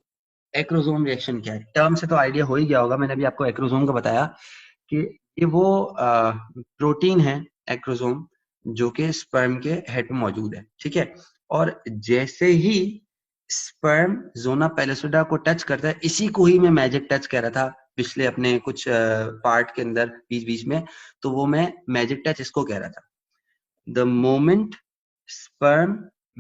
एक्रोसोम रिएक्शन क्या है? टर्म से तो आइडिया हो ही गया होगा, मैंने अभी आपको एक्रोसोम का बताया कि ये वो प्रोटीन है एक्रोसोम, जो कि स्पर्म के हेड में मौजूद है, ठीक है। और जैसे ही स्पर्म जोना पेलिसोडा को टच करता है, इसी को ही मैं मैजिक टच कह रहा था पिछले अपने कुछ पार्ट के अंदर बीच बीच में, तो वो मैं मैजिक टच इसको कह रहा था। The moment sperm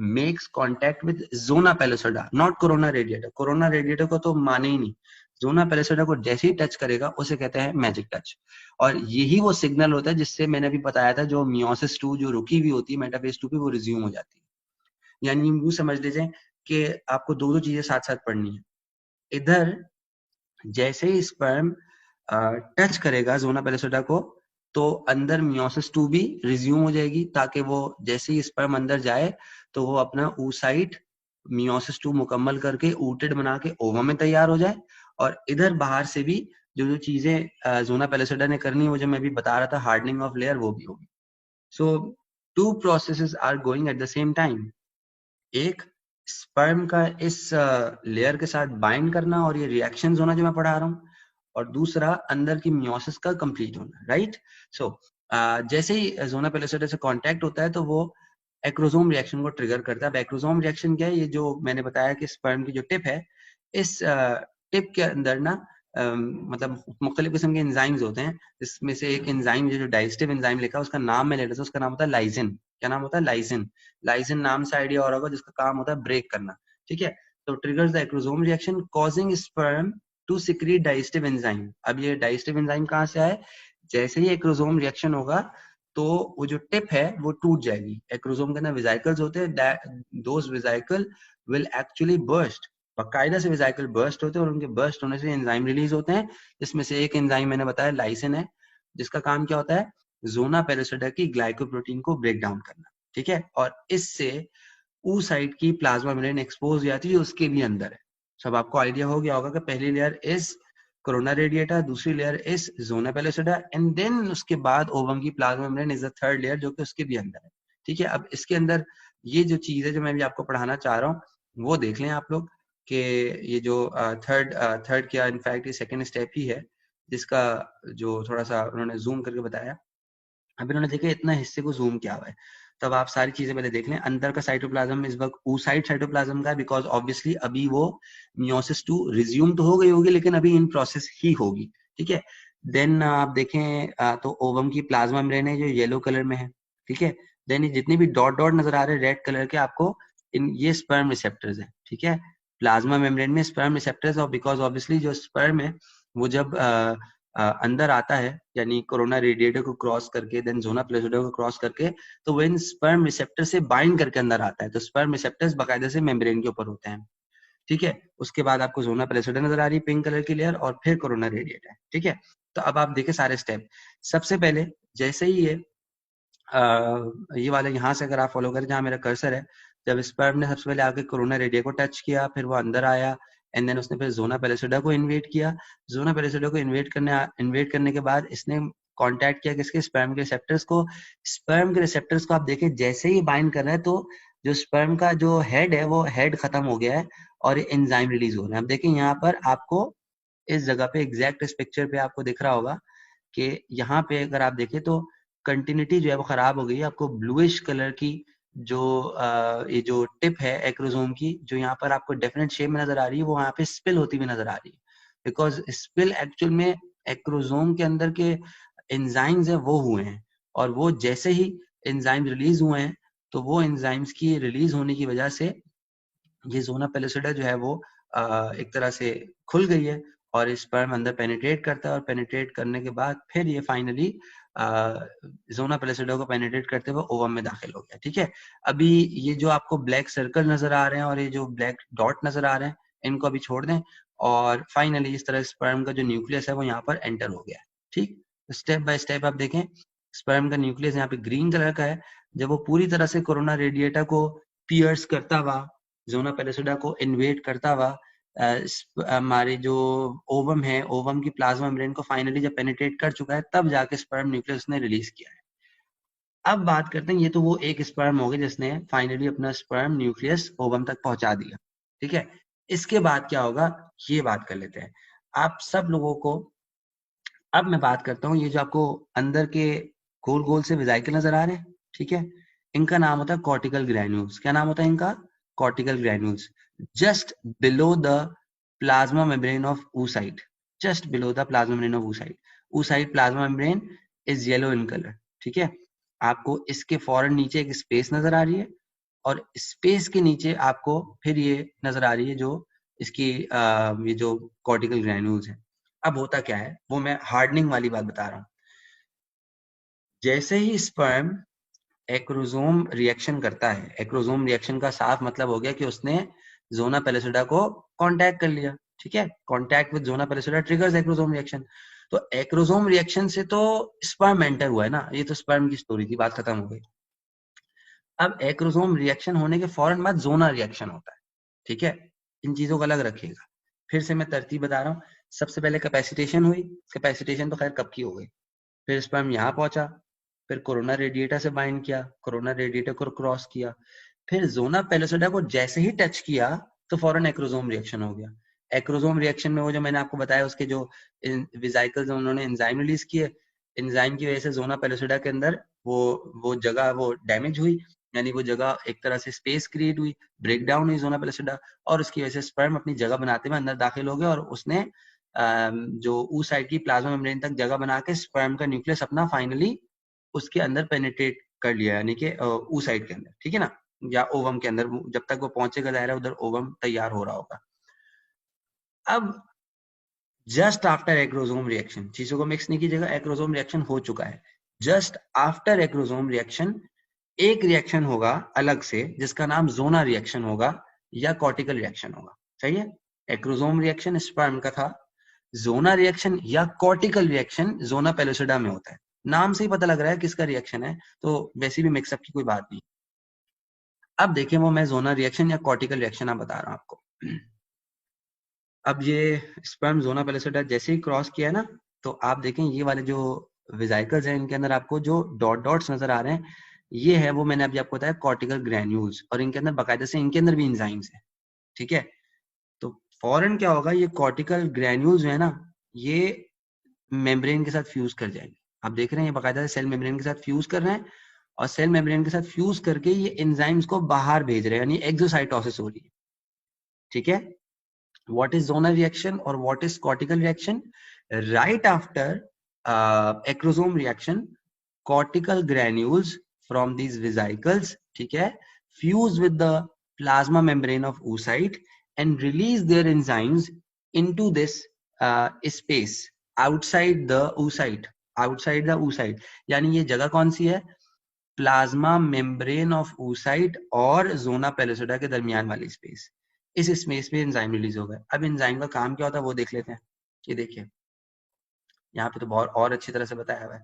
makes contact with zona pellucida, not corona radiata. corona radiata को तो माने ही नहीं, जोना पेलिसोडा को जैसे ही टच करेगा उसे कहते हैं मैजिक टच। और यही वो सिग्नल होता है जिससे मैंने अभी बताया था, जो मियोसिस 2 जो रुकी हुई होती है मेटाफेज 2 पे, वो रिज्यूम हो जाती है। यानी यूं समझ लीजिए कि आपको दो दो चीजें साथ साथ पढ़नी है। इधर जैसे ही स्पर्म टच करेगा जोना पेलिसोडा को, तो अंदर मियोसिस 2 भी रिज्यूम हो जाएगी, ताकि वो जैसे ही स्पर्म अंदर जाए तो वो अपना oocyte मियोसिस 2 मुकम्मल करके ooted बना के ओवम में तैयार हो जाए। और इधर बाहर से भी जो जो चीजें जोना पेलिसोडा ने करनी है, वो जो मैं अभी बता रहा था, हार्डनिंग ऑफ लेयर, वो भी होगी। So two processes are going at the same time. एक स्पर्म का इस लेयर के साथ बाइंड करना और ये रिएक्शंस होना जो मैं पढ़ा रहा हूँ, और दूसरा अंदर की मियोसिस का कंप्लीट होना, राइट। सो जैसे ही जोना पेलिसोडा से कांटेक्ट होता है तो वो एक्रोसोम रिएक्शन को ट्रिगर करता है। अब एक्रोसोम रिएक्शन क्या है? ये जो मैंने बताया कि स्पर्म की जो टिप है, इस टिप के अंदर ना मतलब मुख्तलिफ किस्म के एंजाइम्स होते हैं। इसमें से एक एंजाइम जो डाइजेस्टिव एंजाइम लिखा है, उसका नाम मैं ले लेता हूं, उसका नाम होता है लाइसिन। क्या नाम होता है? लाइसिन। लाइसिन नाम से आइडिया और होगा, जिसका काम होता है ब्रेक करना, ठीक है। तो triggers the acrosome reaction causing sperm to secrete digestive enzyme. अब ये डाइजेस्टिव एंजाइम कहाँ से आए? जैसे ही एक्रोसोम रिएक्शन होगा तो वो जो टिप है वो टूट जाएगी। एक्रोसोम के अंदर वेसिकल्स होते हैं, दोस वेसिकल विल एक्चुअली बर्स्ट, बाकायदा से वेसिकल बर्स्ट होते हैं, और उनके बर्स्ट होने से एंजाइम रिलीज होते हैं, जिसमें से एक एंजाइम मैंने बताया लाइसिन है, जिसका काम क्या होता है? जोना पेलिसोडा की ग्लाइकोप्रोटीन को ब्रेक डाउन करना, ठीक है। और इससे oocyte की प्लाज्मा मेम्ब्रेन एक्सपोज हो जाती है, उसके भी अंदर है। सब आपको आइडिया हो गया होगा कि पहली लेयर इज कोरोना रेडिएटा, दूसरी layer is zona pellucida, and then उसके बाद ओवम की plasma membrane is the third layer, जो कि उसके भी अंदर है, ठीक है। अब इसके अंदर ये जो चीज है जो मैं भी आपको पढ़ाना चाह रहा हूँ, वो देख लें आप लोग कि ये जो थर्ड क्या, इनफैक्ट ये सेकेंड स्टेप ही है, जिसका जो थोड़ा सा उन्होंने जूम करके बताया। अब इन्होंने देखा इतना हिस्से को जूम किया हुआ है, तब आप सारी चीजें पहले देख लें। अंदर का साइटोप्लाज्म इस वक्त oocyte साइटोप्लाज्म का है, बिकॉज ऑब्वियसली अभी वो मियोसिस 2 रिज्यूम तो हो गई होगी, लेकिन अभी इन प्रोसेस ही होगी, ठीक है। देन आप देखें तो ओवम की प्लाज्मा मेम्ब्रेन है जो येलो कलर में है, ठीक है। देन जितने भी डॉट डॉट नजर आ रहे हैं रेड कलर के, आपको इन ये स्पर्म रिसेप्टर्स है, ठीक है। प्लाज्मा मेम्ब्रेन में स्पर्म रिसेप्टर्स, और बिकॉज ऑब्वियसली जो स्पर्म है वो जब अंदर आता है, यानी कोरोना रेडिएटर को क्रॉस करके, देन जोना पेलिसिडा को क्रॉस करके, तो वो इन स्पर्म रिसेप्टर से बाइंड करके अंदर आता है। तो स्पर्म रिसेप्टर्स बाकायदा से मेम्ब्रेन के ऊपर होते हैं, ठीक है। उसके बाद आपको जोना पेलिसिडा नजर आ रही है, पिंक कलर की लेयर, और फिर कोरोना रेडिएटर, ठीक है। तो अब आप देखें सारे स्टेप। सबसे पहले जैसे ही ये वाले यहाँ से अगर आप फॉलो करें जहाँ मेरा कर्सर है, जब स्पर्म ने सबसे पहले आके कोरोना रेडिएटर को टच किया, फिर वो अंदर आया, एंड देन उसने फिर जोना पेलिसिडा को इन्वेट किया। जोना पेलिसिडा को इन्वेट करने के बाद इसने कांटेक्ट किया किसके, स्पर्म के रिसेप्टर्स को। स्पर्म के रिसेप्टर्स को आप देखें जैसे ही बाइंड कर रहा है, तो जो स्पर्म का जो हेड है वो हेड खत्म हो गया है और एंजाइम रिलीज हो रहा है। अब देखें यहाँ पर आपको इस जगह पे एग्जैक्ट इस पिक्चर पे आपको दिख रहा होगा कि यहाँ पे अगर आप देखें तो कंटिन्यूटी जो है वो खराब हो गई है। आपको ब्लूइश कलर की जो ये जो टिप है एक्रोसोम की, जो यहाँ पर आपको डेफिनेट शेप में नजर आ रही है, वो यहाँ पे स्पिल होती हुई नजर आ रही है। बिकॉज स्पिल एक्चुअल में एक्रोसोम के अंदर के एंजाइम्स है वो हुए हैं, और वो जैसे ही एंजाइम रिलीज हुए हैं, तो वो एंजाइम्स की रिलीज होने की वजह से ये जोना पेलिसिडा जो है वो एक तरह से खुल गई है, और स्पर्म अंदर पेनिट्रेट करता है, और पेनिट्रेट करने के बाद फिर ये फाइनली जोना पेलिसिडा को पेनिट्रेट करते हुए ओवम में दाखिल हो गया, ठीक है। अभी ये जो आपको ब्लैक सर्कल नजर आ रहे हैं और ये जो ब्लैक डॉट नजर आ रहे हैं, इनको अभी छोड़ दें, और फाइनली इस तरह स्पर्म का जो न्यूक्लियस है वो यहाँ पर एंटर हो गया है, ठीक। स्टेप बाय स्टेप आप देखें, स्पर्म का न्यूक्लियस यहाँ पे ग्रीन कलर का है। जब वो पूरी तरह से कोरोना रेडिएटा को पियर्स करता हुआ, जोना पेलिसिडा को इन्वेट करता हुआ हमारे जो ओवम है, ओवम की प्लाज्मा मेम्ब्रेन को फाइनली जब पेनिट्रेट कर चुका है, तब जाके स्पर्म न्यूक्लियस ने रिलीज किया है। अब बात करते हैं, ये तो वो एक स्पर्म हो गया जिसने फाइनली अपना स्पर्म न्यूक्लियस ओवम तक पहुंचा दिया, ठीक है। इसके बाद क्या होगा ये बात कर लेते हैं आप सब लोगों को। अब मैं बात करता हूँ, ये जो आपको अंदर के गोल गोल से वेसिकल नजर आ रहे हैं, ठीक है, इनका नाम होता है कॉर्टिकल ग्रैन्यूल्स। क्या नाम होता है इनका? Cortical granules. Just below the plasma membrane of oocyte, just below the plasma membrane of oocyte। oocyte plasma membrane is yellow in colour, ठीक है। आपको इसके फौरन नीचे एक स्पेस नजर आ रही है, और स्पेस के नीचे आपको फिर ये नजर आ रही है जो इसकी ये जो कॉर्टिकल ग्रैन्यूल्स है। अब होता क्या है वो मैं हार्डनिंग वाली बात बता रहा हूँ। जैसे ही स्पर्म एक्रोसोम रिएक्शन करता है, एक्रोसोम रिएक्शन का साफ मतलब हो गया कि उसने जोना पेलिसिडा को कांटेक्ट कर लिया, ठीक है। Contact with zona pellucida triggers acrosome reaction. तो एक्रोसोम रिएक्शन से तो स्पर्म एंटर हुआ है ना, ये तो स्पर्म की स्टोरी थी, बात खत्म हो गई। अब एक्रोसोम रिएक्शन होने के फौरन बाद जोना रिएक्शन होता है, ठीक है। इन चीजों को अलग रखिएगा। फिर से मैं तरतीब बता रहा हूँ। सबसे पहले कैपेसिटेशन हुई, कैपेसिटेशन तो खैर कब की हो गई। फिर स्पर्म यहाँ पहुंचा, फिर कोरोना रेडिएटर से बाइंड किया, कोरोना रेडिएटर को क्रॉस किया, फिर जोना पेलिसिडा को जैसे ही टच किया तो फौरन एक्रोसोम रिएक्शन हो गया। एक्रोसोम रिएक्शन में वो जो मैंने आपको बताया उसके जो वेसिकल्स उन्होंने एंजाइम रिलीज किए, एंजाइम की वजह से जोना पेलिसिडा के अंदर वो जगह वो डैमेज हुई, यानी वो जगह एक तरह से स्पेस क्रिएट हुई, ब्रेक डाउन हुई जोना पेलिसिडा, और उसकी वजह से स्पर्म अपनी जगह बनाते हुए अंदर दाखिल हो गया, और उसने जो oocyte की प्लाज्मा मेम्ब्रेन तक जगह बना के स्पर्म का न्यूक्लियस अपना फाइनली उसके अंदर पेनिट्रेट कर लिया, यानी कि oocyte के अंदर, ठीक है ना, या ओवम के अंदर। जब तक वो पहुंचेगा दायरा उधर ओवम तैयार हो रहा होगा। अब जस्ट आफ्टर एक्रोसोम रिएक्शन, चीजों को मिक्स नहीं कीजिएगा, एक्रोसोम रिएक्शन हो चुका है। जस्ट आफ्टर एक्रोसोम रिएक्शन एक रिएक्शन होगा अलग से जिसका नाम जोना रिएक्शन होगा या कॉर्टिकल रिएक्शन होगा, सही है। एक्रोसोम रिएक्शन स्पर्म का था, जोना रिएक्शन या कॉर्टिकल रिएक्शन जोना पेलिसिडा में होता है। नाम से ही पता लग रहा है किसका रिएक्शन है, तो वैसे भी मिक्सअप की कोई बात नहीं। अब देखें वो मैं जोना रिएक्शन या कॉर्टिकल रिएक्शन आप बता रहा हूं आपको। अब ये स्पर्म जोना पेलिसिडा जैसे ही क्रॉस किया ना, तो आप देखें ये वाले जो वेसिकल्स हैं इनके अंदर आपको जो डॉट डॉट्स नजर आ रहे हैं, ये है वो मैंने अभी आपको बताया कॉर्टिकल ग्रैन्यूल्स, और इनके अंदर बाकायदा से इनके अंदर भी एंजाइम्स है, ठीक है। तो फौरन क्या होगा, ये कॉर्टिकल ग्रैन्यूल्स जो है ना, ये मेम्ब्रेन के साथ फ्यूज कर जाएंगे। आप देख रहे हैं ये बाकायदा सेल मेम्ब्रेन के साथ फ्यूज कर रहे हैं, और सेल मेम्ब्रेन के साथ फ्यूज करके ये एंजाइम्स को बाहर भेज रहे हैं, यानी एक्सोसाइटोसिस हो रही है, ठीक है। What is zonal reaction or what is cortical reaction? Right after acrosome reaction, cortical granules from these vesicles, ठीक है, fuse with the plasma membrane of oocyte and release their enzymes into this space. Outside the oocyte, outside the oocyte, यानी ये जगह कौन सी है, plasma membrane of oocyte और zona pellucida के दरमियान वाली स्पेस, इस स्पेस में एंजाइम रिलीज होगा। अब एंजाइम का काम क्या होता है वो देख लेते हैं। ये देखिए यहाँ पे तो बहुत और अच्छी तरह से बताया हुआ है,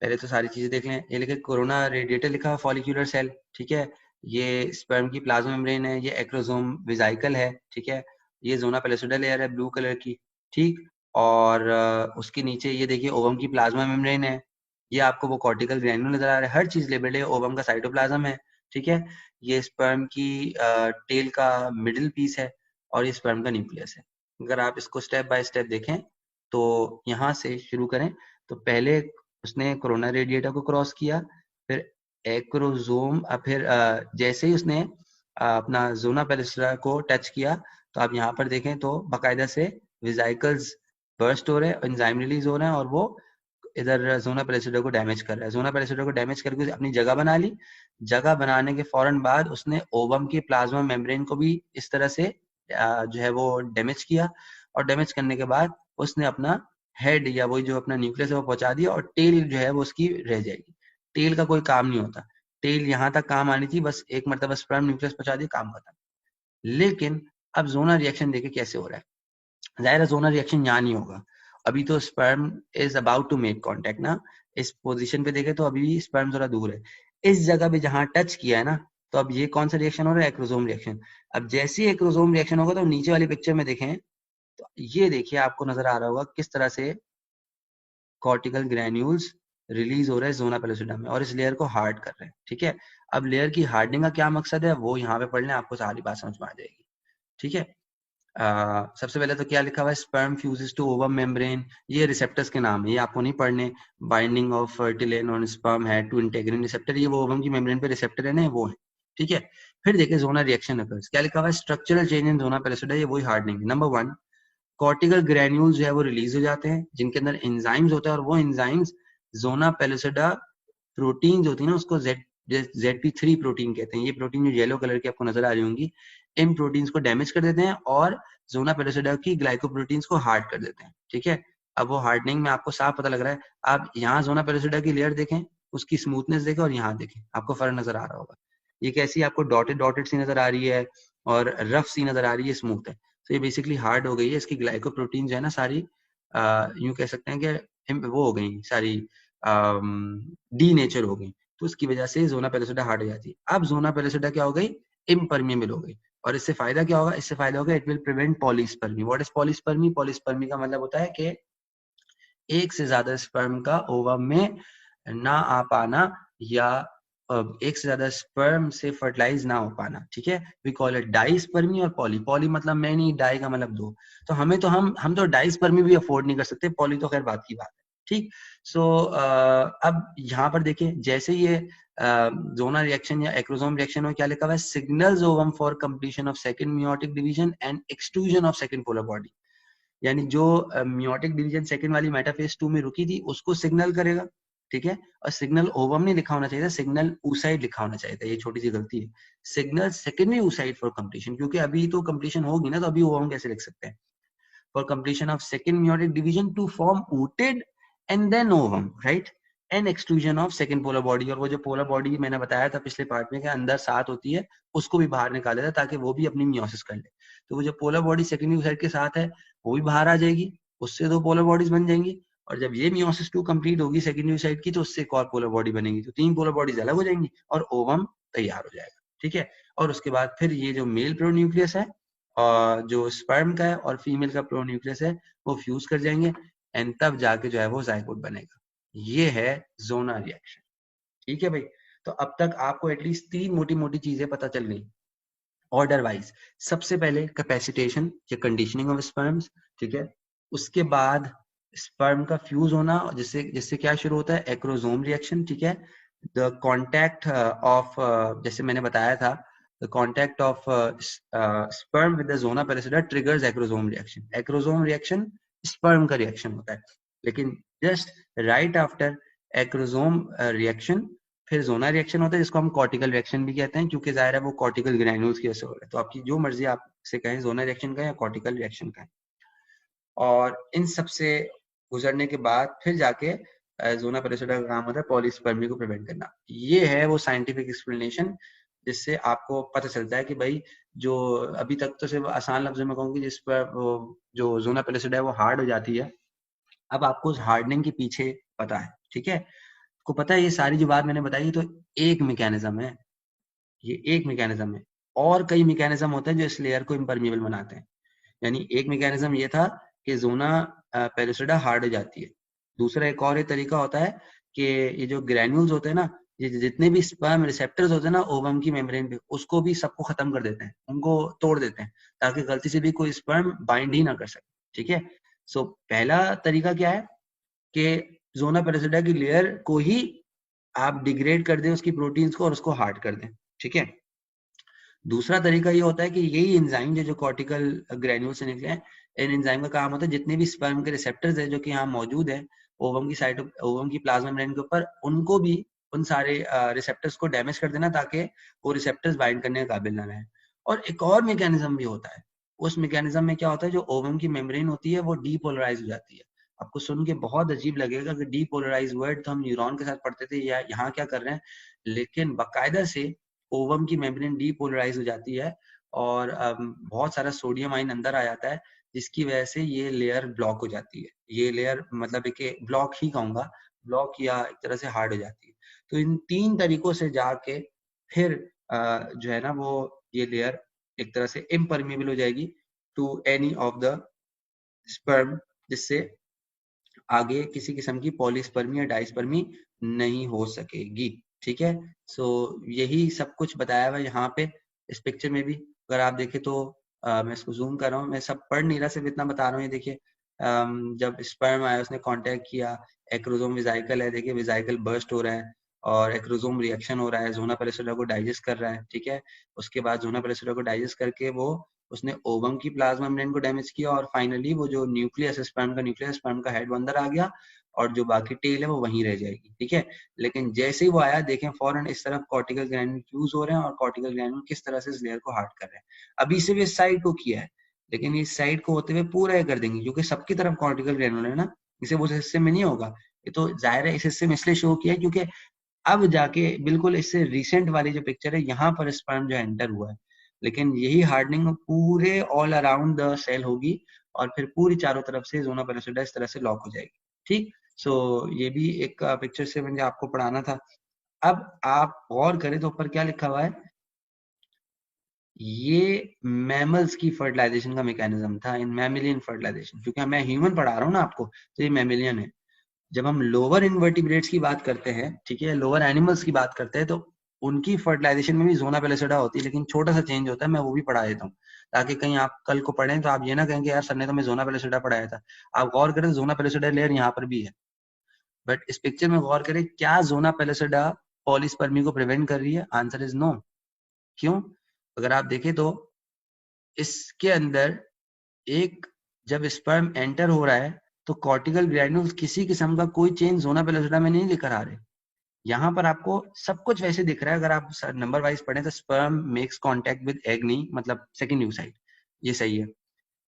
पहले तो सारी चीजें देख लें। ये लिखे कोरोना रेडिएटर लिखा है, फॉलिक्यूलर सेल, ठीक है, ये स्पर्म की प्लाज्मा मेम्ब्रेन है, ये एक्रोसोम विजाइकल है, ठीक है, ये जोना पेलोसिडा लेयर है ब्लू कलर की, ठीक, और उसके नीचे ये देखिए ओवम की प्लाज्मा मेम्ब्रेन है, ये आपको वो कॉर्टिकल ग्रैन्यूल नजर आ रहा है, हर चीज लेबल्ड है, ओवम का साइटोप्लाज्म है, ठीक है, ये स्पर्म की टेल का मिडिल पीस है और ये स्पर्म का न्यूक्लियस है। अगर आप इसको स्टेप बाय स्टेप देखें तो यहाँ से शुरू करें, तो पहले उसने कोरोना रेडिएटर को क्रॉस किया, फिर एक्रोजोम, फिर जैसे ही उसने अपना जोना पेलिस्ट्रा को टच किया, तो आप यहाँ पर देखें तो बाकायदा से विजाइकल्स बर्स्ट हो रहे हैं, एंजाइम रिलीज हो रहे हैं और वो इधर जोना पेलिस्ट्रा को डैमेज कर रहा है। जोना पेलिस्ट्रा को डैमेज करके अपनी जगह बना ली, जगह बनाने के फौरन बाद उसने ओवम के प्लाज्मा मेम्ब्रेन को भी इस तरह से जो है वो डैमेज किया, और डैमेज करने के बाद उसने अपना हेड या वही जो अपना न्यूक्लियस है वो पहुंचा दिया, और टेल जो है वो उसकी रह जाएगी। टेल का कोई काम नहीं होता, टेल यहाँ तक काम आनी थी, बस एक मरतबा स्पर्म न्यूक्लियस पहुंचा दिया, काम खत्म। लेकिन अब जोनल रिएक्शन देखे कैसे हो रहा है, जाहिर है जोनल रिएक्शन यहाँ नहीं होगा, अभी तो sperm is about to make contact ना, इस पोजीशन पे देखे तो अभी स्पर्म थोड़ा दूर है, इस जगह पे जहां टच किया है ना, तो अब ये कौन सा रिएक्शन हो रहा है, एक्रोसोम रिएक्शन। अब जैसे ही एक्रोसोम रिएक्शन होगा तो नीचे वाली पिक्चर में देखें तो ये देखिए आपको नजर आ रहा होगा किस तरह से कॉर्टिकल ग्रैन्यूल्स रिलीज हो रहे हैं जोना पेलोसिडा में और इस लेयर को हार्ड कर रहे हैं, ठीक है। अब लेयर की हार्डनिंग का क्या मकसद है वो यहाँ पे पढ़ लें, आपको सारी बात समझ में आ जाएगी, ठीक है। सबसे पहले तो क्या लिखा हुआ है, sperm fuses to ovum membrane, ये रिसेप्टर्स के नाम है, ये आपको नहीं पढ़ने, binding of fertilin on sperm head to integrin receptor, ये वो ओवम की मेम्ब्रेन पे रिसेप्टर है ना, वो है, ठीक है। फिर देखिए जोना रिएक्शन अकर्स, क्या लिखा हुआ है, structural change in zona pellucida, ये वही हार्डनिंग। नंबर 1, कॉर्टिकल ग्रैन्यूल्स जो है वो रिलीज हो जाते हैं जिनके अंदर एंजाइम्स होता है, और वो एंजाइम्स जोना पेलोसिडा प्रोटीन्स होती है ना, उसको ZP3 प्रोटीन कहते हैं, ये प्रोटीन जो येलो कलर की आपको नजर आ रही होंगी, इन प्रोटीन्स को डैमेज कर देते हैं और जोना पेलोसिडा की ग्लाइकोप्रोटीन्स को हार्ड कर देते हैं, ठीक है। अब वो हार्डनिंग में आपको साफ पता लग रहा है, आप यहाँ जोना पेलोसिडा की लेयर देखें, उसकी स्मूथनेस देखें और यहाँ देखें, आपको फर्क नजर आ रहा होगा, ये कैसी आपको डॉटेड डॉटेड सी नजर आ रही है और रफ सी नजर आ रही है, स्मूथ है, तो ये बेसिकली हार्ड हो गई है, इसकी ग्लाइकोप्रोटीन जो है ना सारी यूं कह सकते हैं कि वो हो गई सारी, डी नेचर हो गई, तो उसकी वजह से जोना पेलोसिडा हार्ड हो जाती है। अब जोना पेलोसिडा क्या हो गई, इम्परमिएबल हो गई, और इससे फायदा क्या होगा, इससे फायदा होगा it will prevent polyspermy. What is polyspermy, polyspermy का मतलब होता है कि एक से ज्यादा स्पर्म का ओवम में ना आ पाना, या एक से ज्यादा स्पर्म से फर्टिलाइज ना हो पाना, ठीक है। वी कॉल इट डाईस्पर्मी और पॉली, पॉली मतलब मैं नहीं, डाई का मतलब दो, तो हमें तो हम तो डाईस्पर्मी भी अफोर्ड नहीं कर सकते, पॉली तो खैर बात की बात है, ठीक। सो अब यहाँ पर देखिए जैसे ये जोना रिएक्शन या एक्रोसोम रिएक्शन में क्या लिखा हुआ है, signals ovum for completion of second meiotic division and extrusion of second polar body, यानी जो मियोटिक डिवीजन सेकंड वाली मेटाफेज 2 में रुकी थी उसको सिग्नल करेगा, ठीक है। और सिग्नल ओवम नहीं लिखा होना चाहिए था, सिग्नल oocyte लिखा होना चाहिए था, ये छोटी सी गलती है, signal secondary oocyte for completion, क्योंकि अभी तो कंप्लीशन होगी ना, तो अभी ओवम कैसे लिख सकते हैं, for completion of second meiotic division to form ooted and then ovum, right, and exclusion of second polar body, और वो जो पोलर बॉडी मैंने बताया था पिछले पार्ट में कि अंदर 7 होती है, उसको भी बाहर निकाल देता ताकि वो भी अपनी मियोसिस कर ले, तो वो जो पोलर बॉडी सेकेंडरी oocyte के साथ है वो भी बाहर आ जाएगी, उससे 2 पोलर बॉडीज बन जाएंगी, और जब ये मियोसिस 2 कंप्लीट होगी सेकेंडरी oocyte की, तो उससे एक और पोलर बॉडी बनेगी, तो 3 पोलर बॉडीज अलग हो जाएंगी और ओवम तैयार हो जाएगा, ठीक है। और उसके बाद फिर ये जो मेल प्रोन्यूक्लियस है और जो स्पर्म का है और फीमेल का प्रोन्यूक्लियस है वो फ्यूज कर जाएंगे, एंड तब जाके जो है वो जायगोट बनेगा, ये है जोना रिएक्शन, ठीक है भाई। तो अब तक आपको एटलीस्ट 3 मोटी मोटी चीजें पता चल गई ऑर्डर वाइज। सबसे पहले कैपेसिटेशन या कंडीशनिंग ऑफ स्पर्म्स, ठीक है, उसके बाद स्पर्म का फ्यूज होना, जिससे जिससे क्या शुरू होता है, एक्रोसोम रिएक्शन, ठीक है। द कॉन्टैक्ट ऑफ, जैसे मैंने बताया था, the contact of sperm with the zona pellucida triggers acrosome reaction, acrosome reaction sperm का रिएक्शन होता है, लेकिन just right after acrosome reaction फिर जोना रिएक्शन होता है, जिसको हम कॉर्टिकल रिएक्शन भी कहते हैं, क्योंकि जाहिर है वो कॉर्टिकल ग्रैन्यूल्स की वजह से हो रहा है, तो आपकी जो मर्जी आप से कहें, जोना रिएक्शन का या कॉर्टिकल रिएक्शन का। और इन सबसे गुजरने के बाद फिर जाके जोना पेलिसिडा का काम होता है पॉलीस्पर्मी को प्रिवेंट करना। ये है वो साइंटिफिक एक्सप्लेनेशन जिससे आपको पता चलता है कि भाई जो अभी तक तो सिर्फ आसान लफ्जों में कहूंगी जिस पर वो जो जोना पेलिसिडा है वो हार्ड हो जाती है, अब आपको उस हार्डनिंग के पीछे पता है, ठीक है, आपको पता है ये सारी जो बात मैंने बताई तो एक मैकेनिज्म है, ये एक मैकेनिज्म है, और कई मैकेनिज्म होते हैं जो इस लेयर को इम्परमिएबल बनाते हैं। यानी एक मैकेनिज्म ये था कि जोना पेलिसिडा हार्ड हो जाती है। दूसरा एक और ये तरीका होता है कि ये जो ग्रैन्यूल्स होते हैं ना, ये जितने भी स्पर्म रिसेप्टर्स होते हैं ना ओवम की मेम्ब्रेन पे, उसको भी सबको खत्म कर देते हैं, उनको तोड़ देते हैं ताकि गलती से भी कोई स्पर्म बाइंड ही ना कर सके, ठीक है। सो पहला तरीका क्या है कि जोना पेलिसिडा की लेयर को ही आप डिग्रेड कर दें उसकी प्रोटीन्स को और उसको हार्ड कर दें, ठीक है। दूसरा तरीका ये होता है कि यही एंजाइम जो कॉर्टिकल ग्रेन्यूल से निकले हैं, इन एंजाइम का काम होता है जितने भी स्पर्म के रिसेप्टर्स हैं जो कि यहाँ मौजूद है ओवम की साइटो ओवम की प्लाज्मा मेम्ब्रेन के ऊपर, उनको भी उन सारे रिसेप्टर्स को डैमेज कर देना ताकि वो रिसेप्टर्स बाइंड करने के काबिल ना रहे। और एक और मैकेनिज्म भी होता है, उस मैकेनिज्म में क्या होता है, जो ओवम की मेम्ब्रेन होती है वो डीपोलराइज हो जाती है। आपको सुन के बहुत अजीब लगेगा कि डीपोलराइज वर्ड तो हम न्यूरॉन के साथ पढ़ते थे, या यहाँ क्या कर रहे हैं, लेकिन बाकायदा से ओवम की मेम्ब्रेन डीपोलराइज हो जाती है और बहुत सारा सोडियम आयन अंदर आ जाता है, जिसकी वजह से ये लेयर ब्लॉक हो जाती है। ये लेयर मतलब एक ब्लॉक ही कहूंगा, ब्लॉक या एक तरह से हार्ड हो जाती है। तो इन तीन तरीकों से जाके फिर जो है ना वो ये लेयर एक तरह से इम्परमिएबल हो जाएगी to any of the sperm, जिससे आगे किसी किस्म की पॉलीस्पर्मी या डाइस्पर्मी नहीं हो सकेगी, ठीक है। सो यही सब कुछ बताया हुआ है यहाँ पे इस पिक्चर में भी। अगर आप देखें तो मैं इसको जूम कर रहा हूँ, मैं सब पढ़ नहीं रहा, सिर्फ इतना बता रहा हूँ। ये देखिए जब स्पर्म आया उसने कांटेक्ट किया, एक्रोसोम विजाइकल है, देखिए विजाइकल बर्स्ट हो रहा है और एक्रोसोम रिएक्शन हो रहा है, जोना पेलिसिडा को डाइजेस्ट कर रहा है, ठीक है। उसके बाद जोना पेलिसिडा को डाइजेस्ट करके वो उसने ओवम की प्लाज्मा मेम्ब्रेन को डैमेज किया और फाइनली वो जो न्यूक्लियस स्पर्म का हेड अंदर आ गया और जो बाकी टेल है वो वहीं रह जाएगी, ठीक है। लेकिन जैसे ही वो आया देखें फौरन इस तरफ कॉर्टिकल ग्रैन्यूल फ्यूज हो रहे हैं और कॉर्टिकल ग्रैन्यूल किस तरह से इस लेयर को हार्ड कर रहे हैं। अभी सिर्फ इस साइड को किया है, लेकिन इस साइड को होते हुए पूरा कर देंगे क्योंकि सबकी तरफ कॉर्टिकल ग्रैन्यूल है ना, इसे उस हिस्से में नहीं होगा। ये तो जाहिर है इस हिस्से में इसलिए शो किया क्योंकि अब जाके बिल्कुल इससे रिसेंट वाली जो पिक्चर है यहाँ पर स्पर्म जो एंटर हुआ है, लेकिन यही हार्डनिंग पूरे ऑल अराउंड द सेल होगी और फिर पूरी चारों तरफ से जोना पेलिसिडा इस तरह से लॉक हो जाएगी, ठीक। सो ये भी एक पिक्चर से मुझे आपको पढ़ाना था। अब आप गौर करें तो ऊपर क्या लिखा हुआ है, ये मैमल्स की फर्टिलाइजेशन का मैकेनिज्म था, इन मैमिलियन फर्टिलाइजेशन, क्योंकि मैं ह्यूमन पढ़ा रहा हूँ ना आपको, तो ये मैमिलियन है। जब हम लोअर इन्वर्टिब्रेट्स की बात करते हैं, ठीक है, लोअर एनिमल्स की बात करते हैं, तो उनकी फर्टिलाइजेशन में भी जोना पेलिसिडा होती है, लेकिन छोटा सा चेंज होता है, मैं वो भी पढ़ा देता हूँ ताकि कहीं आप कल को पढ़ें तो आप ये ना कहेंगे यार सर ने तो मैं जोना पेलिसिडा पढ़ाया था। आप गौर करें तो जोना पेलिसिडा लेयर यहाँ पर भी है, बट इस पिक्चर में गौर करें, क्या जोना पेलिसिडा पॉलीस्पर्मी को प्रिवेंट कर रही है? Answer is no. क्यों? अगर आप देखें तो इसके अंदर एक जब स्पर्म एंटर हो रहा है तो कॉर्टिकल ग्रैन्यूल्स किसी किस्म का कोई चेंज जोना पेलिसिडा में नहीं लेकर आ रहे। यहाँ पर आपको सब कुछ वैसे दिख रहा है, अगर आप नंबर वाइज पढ़ें तो sperm makes contact with egg, नहीं मतलब सेकंड न्यूक्लियोसाइड, ये सही है।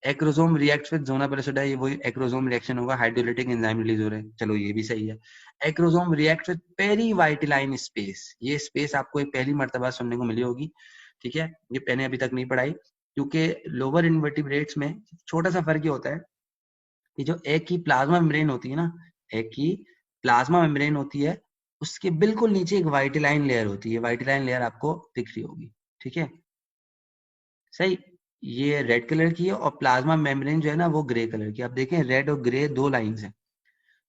Acrosome reacts with zona pellucida, ये वही एक्रोसोम रिएक्शन होगा, हाइड्रोलाइटिक एंजाइम रिलीज हो रहे हैं, चलो ये भी सही है। Acrosome react with perivitelline space, ये स्पेस आपको एक पहली मर्तबा सुनने को मिली होगी, ठीक है, ये मैंने अभी तक नहीं पढ़ाई क्योंकि लोअर इन्वर्टिब्रेट्स में छोटा सा फर्क ये होता है कि जो एग की प्लाज्मा मेम्ब्रेन होती है ना, एग की प्लाज्मा मेम्ब्रेन होती है, उसके बिल्कुल नीचे एक वाइटिलाइन लेयर होती है, वाइटिलाइन लेयर आपको दिख रही होगी, ठीक है, सही। ये रेड कलर की है और प्लाज्मा मेम्ब्रेन जो है ना वो ग्रे कलर की। आप देखें रेड और ग्रे दो लाइंस हैं,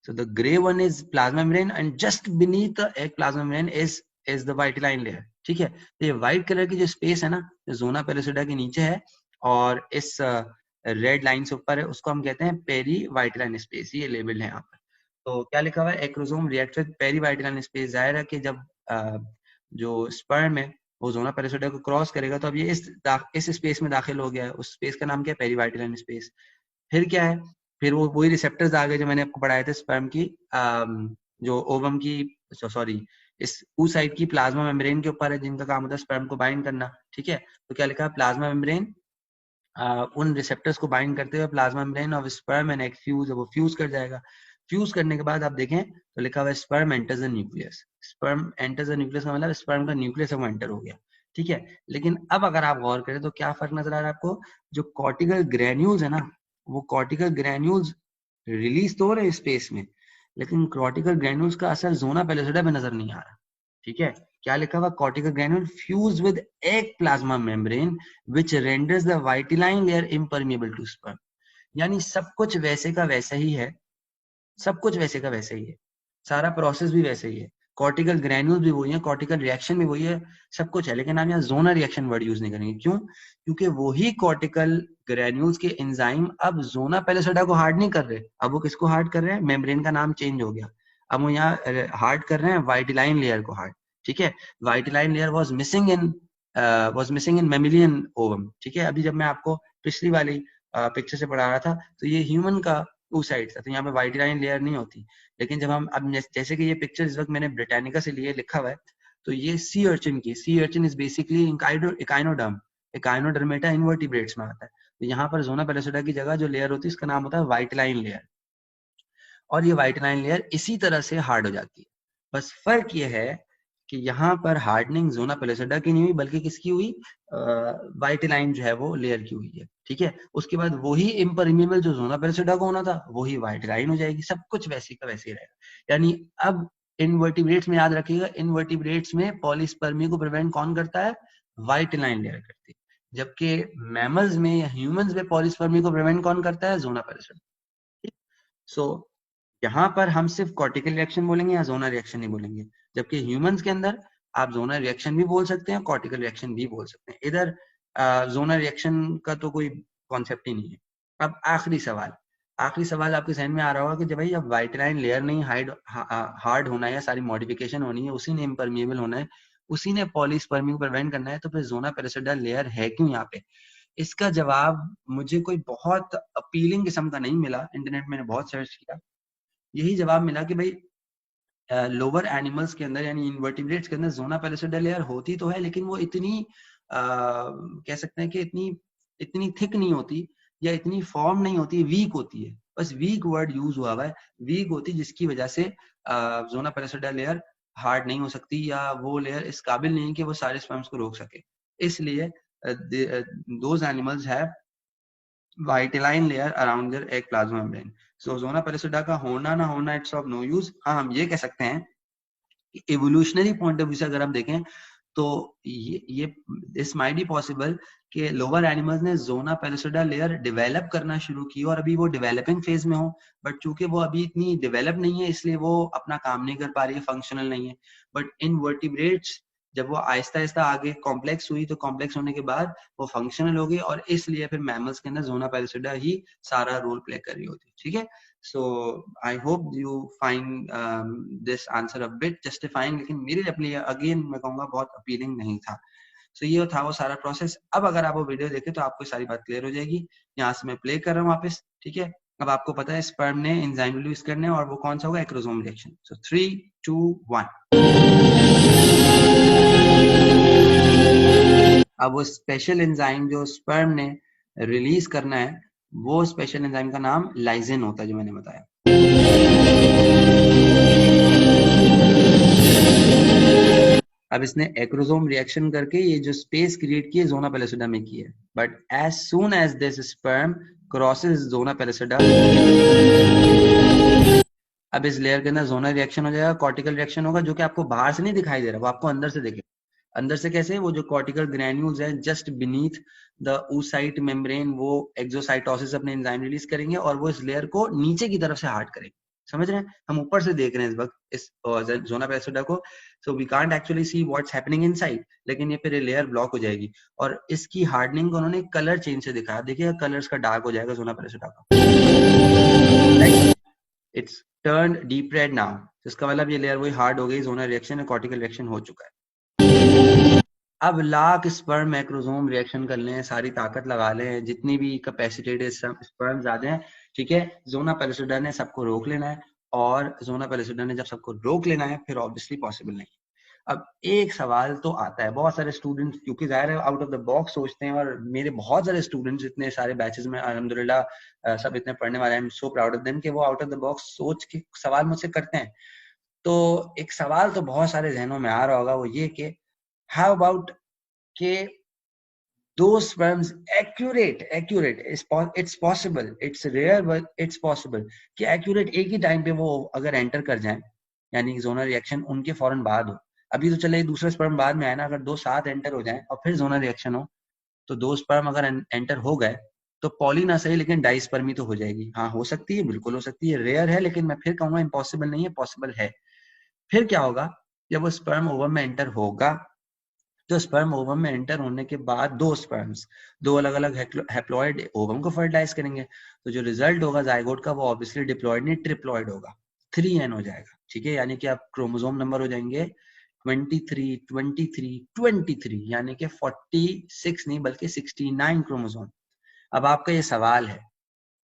so the gray one is plasma membrane and just beneath the egg plasma membrane is the vitelline layer, ठीक है। तो ये व्हाइट कलर की जो स्पेस है ना, जो जोना पेलिसिडा के नीचे है और इस रेड लाइन से ऊपर है, उसको हम कहते हैं पेरी वाइटिलाइन स्पेस, ये लेबल है यहाँ पर। तो क्या लिखा हुआ है, acrosome react with perivitelline space, जाहिर है कि जब जो स्पर्म है वो जोना पेलिसिडा को क्रॉस करेगा तो अब ये इस स्पेस में दाखिल हो गया है, उस स्पेस का नाम क्या है, पेरी वाइटिलाइन स्पेस। फिर क्या है, फिर वो वही रिसेप्टर्स आ गए जो मैंने आपको पढ़ाए थे स्पर्म की जो ओवम की, सॉरी इस उस साइड की प्लाज्मा मेम्ब्रेन के ऊपर है, जिनका काम होता है स्पर्म को बाइंड करना, ठीक है। तो क्या लिखा है, प्लाज्मा मेम्ब्रेन उन रिसेप्टर्स को बाइंड करते हुए plasma membrane of sperm and egg fuse, वो फ्यूज कर जाएगा। फ्यूज करने के बाद आप देखें तो लिखा हुआ है sperm enters the nucleus. Sperm enters the nucleus का मतलब स्पर्म का न्यूक्लियस वो एंटर हो गया, ठीक है। लेकिन अब अगर आप गौर करें तो क्या फर्क नजर आ रहा है आपको, जो कॉर्टिकल ग्रेन्यूल्स है ना, वो कॉर्टिकल ग्रेन्यूल्स रिलीज तो हो रहे हैं स्पेस में, लेकिन कॉर्टिकल ग्रेन्यूल्स का असर जोना पेलिसिडा में नजर नहीं आ रहा, ठीक है। क्या लिखा हुआ, कॉर्टिकल ग्रेन्यूल फ्यूज विद एक plasma membrane which renders the vitelline layer impermeable to sperm. यानी सब कुछ वैसे का वैसा ही है, सब कुछ वैसे का वैसे ही है, सारा प्रोसेस भी वैसे ही है, कॉर्टिकल ग्रेन्यूल्स भी वही है, कॉर्टिकल रिएक्शन भी वही है, सब कुछ है। लेकिन हम यहाँ जोनल रिएक्शन वर्ड यूज नहीं करेंगे, क्यों? क्योंकि वही कॉर्टिकल ग्रेन्यूल्स के एंजाइम अब जोना पेलिसिडा को हार्ड नहीं कर रहे, अब वो किसको हार्ड कर रहे हैं, मेम्ब्रेन का नाम चेंज हो गया, अब वो यहाँ हार्ड कर रहे हैं वाइटिलाइन लेयर को हार्ड, ठीक है। Vitelline layer was missing in mammalian ovum, ठीक है। अभी जब मैं आपको पिछली वाली पिक्चर से पढ़ा रहा था तो ये ह्यूमन का टू साइड था, तो यहाँ पे वाइटिलाइन लेयर नहीं होती। लेकिन जब हम अब जैसे कि ये पिक्चर इस वक्त मैंने ब्रिटानिका से लिए लिखा हुआ है, तो ये सी अर्चिन की, sea urchin is basically echinoderm, Echinodermata invertebrates में आता है। तो यहाँ पर जोना पेलिसिडा की जगह जो लेयर होती है इसका नाम होता है वाइटिलाइन लेयर, और ये वाइटिलाइन लेयर इसी तरह से हार्ड हो जाती है। बस फर्क ये है कि यहाँ पर हार्डनिंग जोना पेलिसिडा की नहीं हुई, बल्कि किसकी हुई, वाइटिलाइन जो है वो लेयर की हुई है, ठीक है। उसके बाद वही इम्परमिएबल जो जोना पेलिसिडा को होना था वही वाइटिलाइन हो जाएगी, सब कुछ वैसे का वैसे ही रहेगा। यानी अब इनवर्टिब्रेट्स में याद रखिएगा, इनवर्टिब्रेट्स में पॉलीस्पर्मी को प्रिवेंट कौन करता है, वाइटिलाइन लेयर करती है, जबकि मैमल्स में या ह्यूमंस में पॉलीस्पर्मी को प्रिवेंट कौन करता है, जोना पेलिसिडा। सो यहाँ पर हम सिर्फ कॉर्टिकल रिएक्शन बोलेंगे या जोनल रिएक्शन नहीं बोलेंगे, जबकि ह्यूमंस के अंदर आप जोनल रिएक्शन भी बोल सकते हैं, कॉर्टिकल रिएक्शन भी बोल सकते हैं। इधर जोनल रिएक्शन का तो कोई कॉन्सेप्ट ही नहीं है। अब आखिरी सवाल आपके जहन में आ रहा होगा कि जब भाई अब वाइटिलाइन लेयर नहीं हार्ड होना है या सारी मॉडिफिकेशन होनी है, उसी ने इम्परमिएबल होना है, उसी ने पॉलीस्पर्मी को प्रिवेंट करना है, तो फिर जोना पेलिसिडा लेयर है क्यों यहाँ पे? इसका जवाब मुझे कोई बहुत अपीलिंग किस्म का नहीं मिला, इंटरनेट में मैंने बहुत सर्च किया, यही जवाब मिला कि भाई लोअर एनिमल्स के अंदर यानी इन्वर्टिब्रेट्स के अंदर जोना पेलिसिडा लेयर होती तो है, लेकिन वो इतनी कह सकते हैं कि इतनी इतनी थिक नहीं होती या इतनी फॉर्म नहीं होती, वीक होती है। बस वीक वर्ड यूज हुआ है, वीक होती, जिसकी वजह से जोना पेलिसिडा लेयर हार्ड नहीं हो सकती, या वो लेयर इस काबिल नहीं कि वो सारे स्पर्म्स को रोक सके। इसलिए those animals have vitelline layer around their egg plasma membrane. So zona pellucida का होना ना होना इट्स ऑफ नो यूज। हाँ, हम ये कह सकते हैं कि एवोल्यूशनरी पॉइंट ऑफ व्यू से अगर हम देखें तो ये दिस माइट बी पॉसिबल कि लोअर एनिमल्स ने जोना पेलिसिडा लेयर डेवलप करना शुरू की और अभी वो डेवलपिंग फेज में हो, बट चूंकि वो अभी इतनी डेवलप नहीं है इसलिए वो अपना काम नहीं कर पा रही है, फंक्शनल नहीं है। बट इन वर्टिब्रेट्स जब वो आहिस्ता आहिस्ता आगे कॉम्प्लेक्स हुई, तो कॉम्प्लेक्स होने के बाद वो फंक्शनल हो गई, और इसलिए फिर मैमल्स के अंदर जोना पेलिसिडा ही सारा रोल प्ले कर रही होती है, ठीक है। So I hope you find this answer a bit justifying, लेकिन मेरे लिए अगेन मैं कहूँगा बहुत अपीलिंग नहीं था। So ये था वो सारा प्रोसेस। अब अगर आप वो वीडियो देखें तो आपको सारी बात क्लियर हो जाएगी। यहाँ से मैं प्ले कर रहा हूँ वापस, ठीक है। अब आपको पता है स्पर्म ने एंजाइम रिलीज करने, और वो कौन सा होगा, एक्रोसोम रिएक्शन। सो 3, 2, 1। अब वो स्पेशल एंजाइम जो स्पर्म ने रिलीज करना है, वो स्पेशल एंजाइम का नाम लाइसिन होता है, जो मैंने बताया। अब इसने एक्रोसोम रिएक्शन करके ये जो स्पेस क्रिएट की है जोना पेलिसिडा में की है, but as soon as this sperm crosses zona pellucida, अब इस लेयर के अंदर जोनल रिएक्शन हो जाएगा, कॉर्टिकल रिएक्शन होगा, जो कि आपको बाहर से नहीं दिखाई दे रहा, वो आपको अंदर से दिखेगा। अंदर से कैसे, वो जो कॉर्टिकल ग्रैन्यूल्स है just beneath the oocyte membrane, वो एक्सोसाइटोसिस अपने एंजाइम रिलीज करेंगे और वो इस लेयर को नीचे की तरफ से हार्ड करेंगे। समझ रहे हैं, हम ऊपर से देख रहे हैं इस वक्त इस जोना पेलिसिडा को, so we can't actually see what's happening inside, लेकिन ये फिर ये लेयर ब्लॉक हो जाएगी, और इसकी हार्डनिंग को उन्होंने कलर चेंज से दिखाया। देखिए कलर्स का डार्क हो जाएगा जोना पेलिसिडा का, it's turn deep red now, इसका मतलब ये लेयर वही हार्ड हो गई, जोनल रिएक्शन कॉर्टिकल रिएक्शन हो चुका है। अब लाख स्पर्म मैक्रोसोम रिएक्शन कर लें, सारी ताकत लगा लें, जितनी भी कैपेसिटेटेड स्पर्म ज्यादा हैं, ठीक है, जोना पेलिसिडा ने सबको रोक लेना है, और जोना पेलिसिडा ने जब सबको रोक लेना है फिर ऑब्वियसली पॉसिबल नहीं। अब एक सवाल तो आता है, बहुत सारे स्टूडेंट्स क्योंकि जाहिर है आउट ऑफ द बॉक्स सोचते हैं, और मेरे बहुत सारे स्टूडेंट्स इतने सारे बैचेस में अल्हम्दुलिल्लाह सब इतने पढ़ने वाले हैं, I am so proud of them कि वो आउट ऑफ द बॉक्स सोच के सवाल मुझसे करते हैं। तो एक सवाल तो बहुत सारे जहनों में आ रहा होगा, वो ये कि हाउ अबाउट के those sperms accurate it's possible, it's rare but it's possible कि accurate एक ही टाइम पे वो अगर एंटर कर जाएं, यानी जोनल रिएक्शन उनके फौरन बाद हो। अभी तो चले दूसरा स्पर्म बाद में आया ना, अगर दो साथ एंटर हो जाएं और फिर जोनल रिएक्शन हो, तो दो स्पर्म अगर एंटर हो गए तो पॉली ना सही लेकिन डाइस्पर्मी तो हो जाएगी। हाँ हो सकती है, बिल्कुल हो सकती है, रेयर है लेकिन मैं फिर कहूंगा इम्पॉसिबल नहीं है, पॉसिबल है। फिर क्या होगा, जब वो स्पर्म ओवम में एंटर होगा तो स्पर्म ओवम में एंटर होने के बाद दो स्पर्म्स दो अलग अलग हैप्लॉइड ओवम को फर्टिलाइज करेंगे, तो जो रिजल्ट होगा जाइगोट का वो ऑब्वियसली डिप्लॉइड नहीं ट्रिप्लॉइड होगा, 3n हो जाएगा। ठीक है, यानी कि आप क्रोमोसोम नंबर हो जाएंगे 23 23 23, यानी कि 46 नहीं बल्कि 69 क्रोमोसोम। अब आपका ये सवाल है,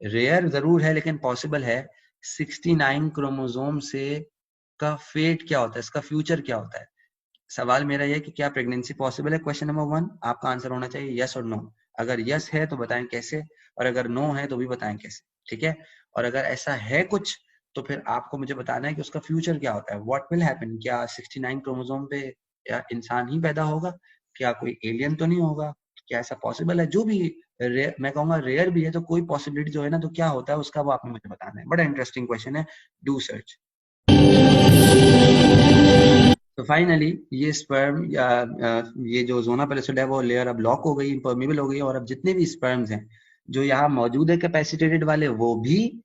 रेयर जरूर है लेकिन पॉसिबल है, 69 क्रोमोसोम से का फेट क्या होता है, इसका फ्यूचर क्या होता है। सवाल मेरा यह कि क्या प्रेगनेंसी पॉसिबल है, क्वेश्चन नंबर 1 आपका आंसर होना चाहिए यस और नो। अगर यस है तो बताएं कैसे, और अगर नो है तो भी बताएं कैसे। ठीक है, और अगर ऐसा है कुछ तो फिर आपको मुझे बताना है कि उसका फ्यूचर क्या होता है, व्हाट विल हैपन। क्या 69 क्रोमोसोम पे या इंसान ही पैदा होगा, क्या कोई एलियन तो नहीं होगा, क्या ऐसा पॉसिबल है। जो भी मैं कहूंगा रेयर भी है तो कोई पॉसिबिलिटी जो है ना, तो क्या होता है उसका वो आपने मुझे बताना है। बड़ा इंटरेस्टिंग क्वेश्चन है, डू सर्च। तो फाइनली ये स्पर्म या ये जो जोना पेलिसिडा है वो लेयर अब लॉक हो गई, इम्पर्मिबल हो गई, और अब जितने भी स्पर्म्स हैं जो यहाँ मौजूद है कैपेसिटेटेड वाले वो भी,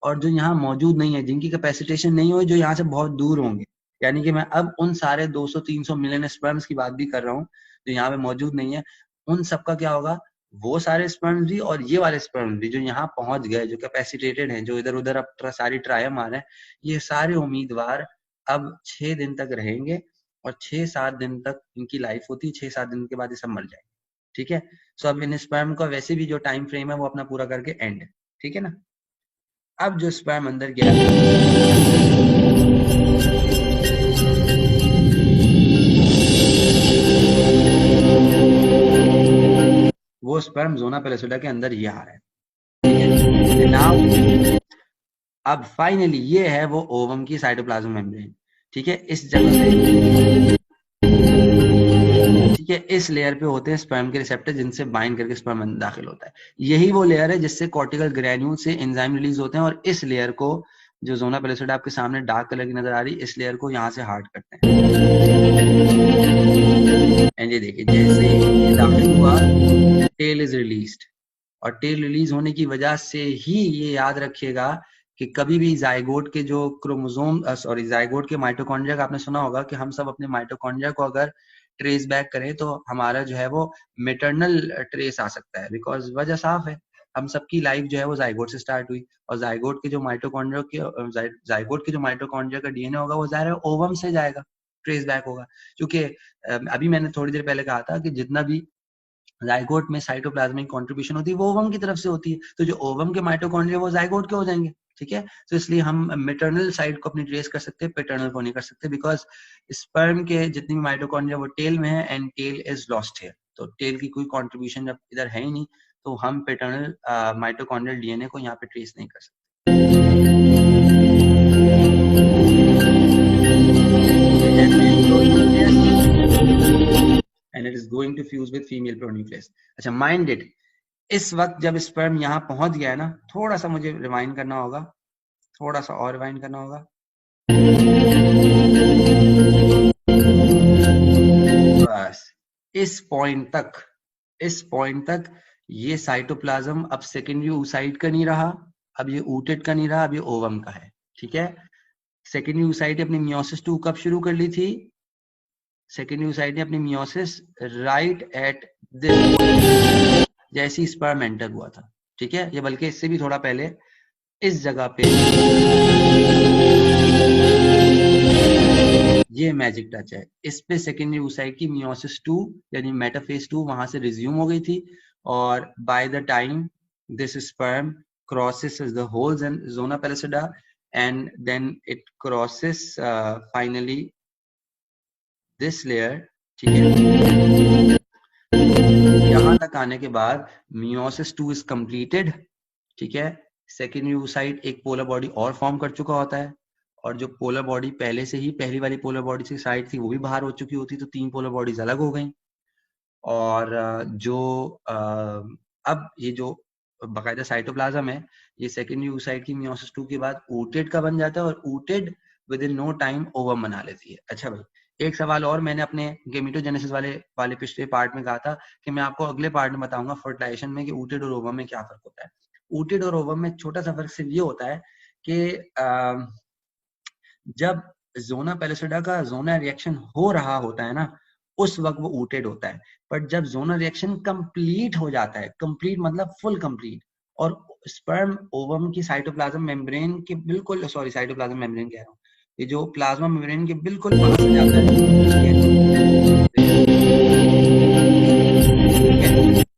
और जो यहाँ मौजूद नहीं है जिनकी कैपेसिटेशन नहीं हुई जो यहाँ से बहुत दूर होंगे, यानी कि मैं अब उन सारे 200-300 मिलियन स्पर्म्स की बात भी कर रहा हूँ जो यहाँ पे मौजूद नहीं है, उन सबका क्या होगा, वो सारे स्पर्म्स भी और ये वाले स्पर्म्स भी जो यहाँ पहुंच गए, जो कैपेसिटेटेड हैं, जो इधर उधर अब सारी ट्रायल मार रहे हैं, ये सारे उम्मीदवार अब 6 दिन तक रहेंगे, और 6-7 दिन तक इनकी लाइफ होती है, 6-7 दिन के बाद ये सब मर जाएंगे। ठीक है, सो अब इन स्पर्म का वैसे भी जो टाइम फ्रेम है वो अपना पूरा करके एंड है। ठीक है ना, अब जो स्पर्म अंदर गया वो स्पर्म जोना पेलिसिडा के अंदर ये आ रहा है। ठीक है, नाउ अब फाइनली ये है वो ओवम की साइटोप्लाज्म मेम्ब्रेन। ठीक है, इस जगह पे, ठीक है, इस लेयर पे होते हैं स्पर्म के रिसेप्टर जिनसे बाइंड करके स्पर्म अंदर दाखिल होता है। यही वो लेयर है जिससे कॉर्टिकल ग्रैन्यूल से एंजाइम रिलीज होते हैं, और इस लेयर को जो जोना पेलिसिडा आपके सामने डार्क कलर की नजर आ रही है, इस लेयर को यहाँ से हार्ड करते हैं। एंड ये देखिए जैसे ही दाखिल हुआ टेल इज रिलीज्ड, और टेल रिलीज होने की वजह से ही ये याद रखिएगा कि कभी भी जाइगोट के जो क्रोमोसोम जाइगोट के माइटोकॉन्ड्रिया का आपने सुना होगा कि हम सब अपने माइटोकॉन्ड्रिया को अगर ट्रेस बैक करें तो हमारा जो है वो मेटरनल ट्रेस आ सकता है, बिकॉज वजह साफ है, हम सबकी लाइफ जो है वो जाइगोट से स्टार्ट हुई, और जाइगोट के जो माइटोकॉन्ड्रिया के जाइगोट के जो माइटोकॉन्ड्रिया का डीएनए होगा वो जाहिर है ओवम से जाएगा, ट्रेस बैक होगा। क्योंकि अभी मैंने थोड़ी देर पहले कहा था कि जितना भी जाइगोट में साइटोप्लाज्मिक कंट्रीब्यूशन होती है वो ओवम की तरफ से होती है, तो जो ओवम के माइटोकॉन्ड्रिया वो जाइगोट के हो जाएंगे। ठीक है, तो इसलिए हम मेटरनल साइड को अपनी ट्रेस कर सकते हैं, पेटर्नल को नहीं कर सकते, बिकॉज स्पर्म के जितनी भी माइटोकॉन्ड्रिया वो टेल में है, and tail is lost here, तो टेल की कोई कंट्रीब्यूशन जब इधर है ही नहीं, तो हम पेटर्नल माइटोकॉन्ड्रियल डीएनए को यहाँ पे ट्रेस नहीं कर सकते। And it is going to fuse with female pronucleus. अच्छा, mind it, इस वक्त जब स्पर्म यहाँ पहुंच गया है ना, थोड़ा सा मुझे रिवाइंड करना होगा, थोड़ा सा और रिवाइंड करना होगा, बस इस पॉइंट तक ये साइटोप्लाज्म अब सेकेंडरी oocyte का नहीं रहा, अब ये ooted का नहीं रहा, अब ये ओवम का है। ठीक है, सेकेंडरी oocyte अपनी मियोसिस 2 कब शुरू कर ली थी, सेकेंडरी oocyte ने अपनी मियोसिस राइट एट दिस, जैसी स्पर्म एंटर हुआ था। ठीक है, ये बल्कि इससे भी थोड़ा पहले इस जगह पे ये मैजिक टच है, इस पे सेकेंडरी oocyte की मियोसिस 2 यानी मेटाफेज 2 वहां से रिज्यूम हो गई थी, और by the time this sperm crosses the holes in zona pellucida and then it crosses finally this layer, ठीक है। यहाँ तक आने के बाद मियोसिस 2 इज कंप्लीटेड, ठीक है। सेकेंड यूसाइट एक पोलर बॉडी और फॉर्म कर चुका होता है, और जो पोलर बॉडी पहले से ही पहली वाली पोलर बॉडी की साइड थी वो भी बाहर हो चुकी होती, तो 3 पोलर बॉडीज अलग हो गई। और जो अब ये जो बाकायदा साइटोप्लाज्म है, ये सेकेंड यूसाइट की मियोसिस 2 के बाद ooted का बन जाता है, और ooted within no time ovum बना लेती है। अच्छा भाई, एक सवाल और मैंने अपने गेमिटोजेनेसिस वाले पिछले पार्ट में कहा था कि मैं आपको अगले पार्ट में बताऊंगा फर्टिलाइजेशन में कि ooted और ओवम में क्या फर्क होता है। ooted और ओवम में छोटा सा फर्क सिर्फ ये होता है कि जब जोना पेलिसिडा का जोना रिएक्शन हो रहा होता है ना, उस वक्त वो ooted होता है। बट जब जोनल रिएक्शन कंप्लीट हो जाता है, कंप्लीट मतलब फुल कंप्लीट, और स्पर्म ओवम की साइटोप्लाज्म मेम्ब्रेन के बिल्कुल, सॉरी साइटोप्लाज्म मेम्ब्रेन कह रहा हूँ, ये जो प्लाज्मा मेम्ब्रेन के बिल्कुल पास आ जाता है,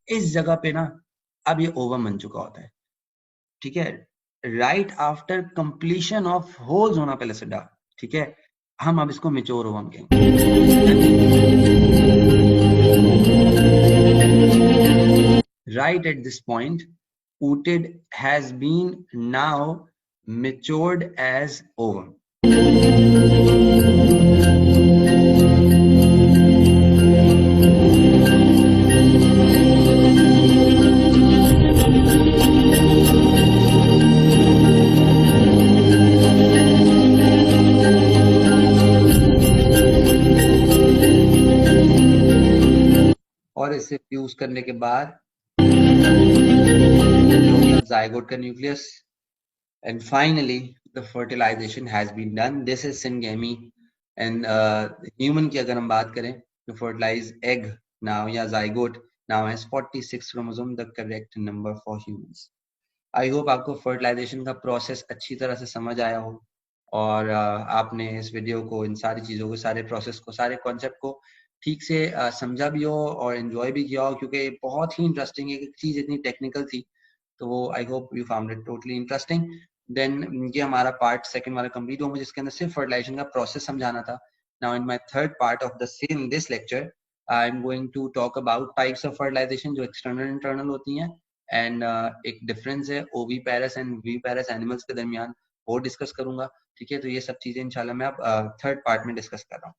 इस जगह पे ना अब ये ओवम बन चुका होता है, ठीक है। Right after completion of whole zona pellucida, ठीक है, हम अब इसको मेच्योर ओवम कहेंगे। Right at this point, ooted has been now matured as ovum. और इसे फ्यूज करने के बाद zygote का nucleus, and finally the fertilization has been done. This is syngamy, and human की अगर हम बात करें तो fertilized egg now या zygote now has 46 chromosome, the correct number for humans. I hope आपको फर्टिलाइजेशन का प्रोसेस अच्छी तरह से समझ आया हो, और आपने इस वीडियो को, इन सारी चीज़ों को, सारे प्रोसेस को, सारे कॉन्सेप्ट को ठीक से समझा भी हो और एंजॉय भी किया हो, क्योंकि बहुत ही इंटरेस्टिंग एक चीज़ इतनी टेक्निकल थी, तो वो I hope you found it totally interesting. Then ये हमारा पार्ट सेकंड वाला कंप्लीट होगा, जिसके अंदर सिर्फ फर्टिलाइजेशन का प्रोसेस समझाना था। Now in my third part of the same this lecture, I am going to talk about types of fertilization जो एक्सटर्नल इंटरनल होती हैं, एंड एक डिफरेंस है oviparous and viviparous animals के दरमियान, वो डिस्कस करूंगा, ठीक है। तो ये सब चीजें इंशाल्लाह मैं अब थर्ड पार्ट में डिस्कस कर रहा हूँ।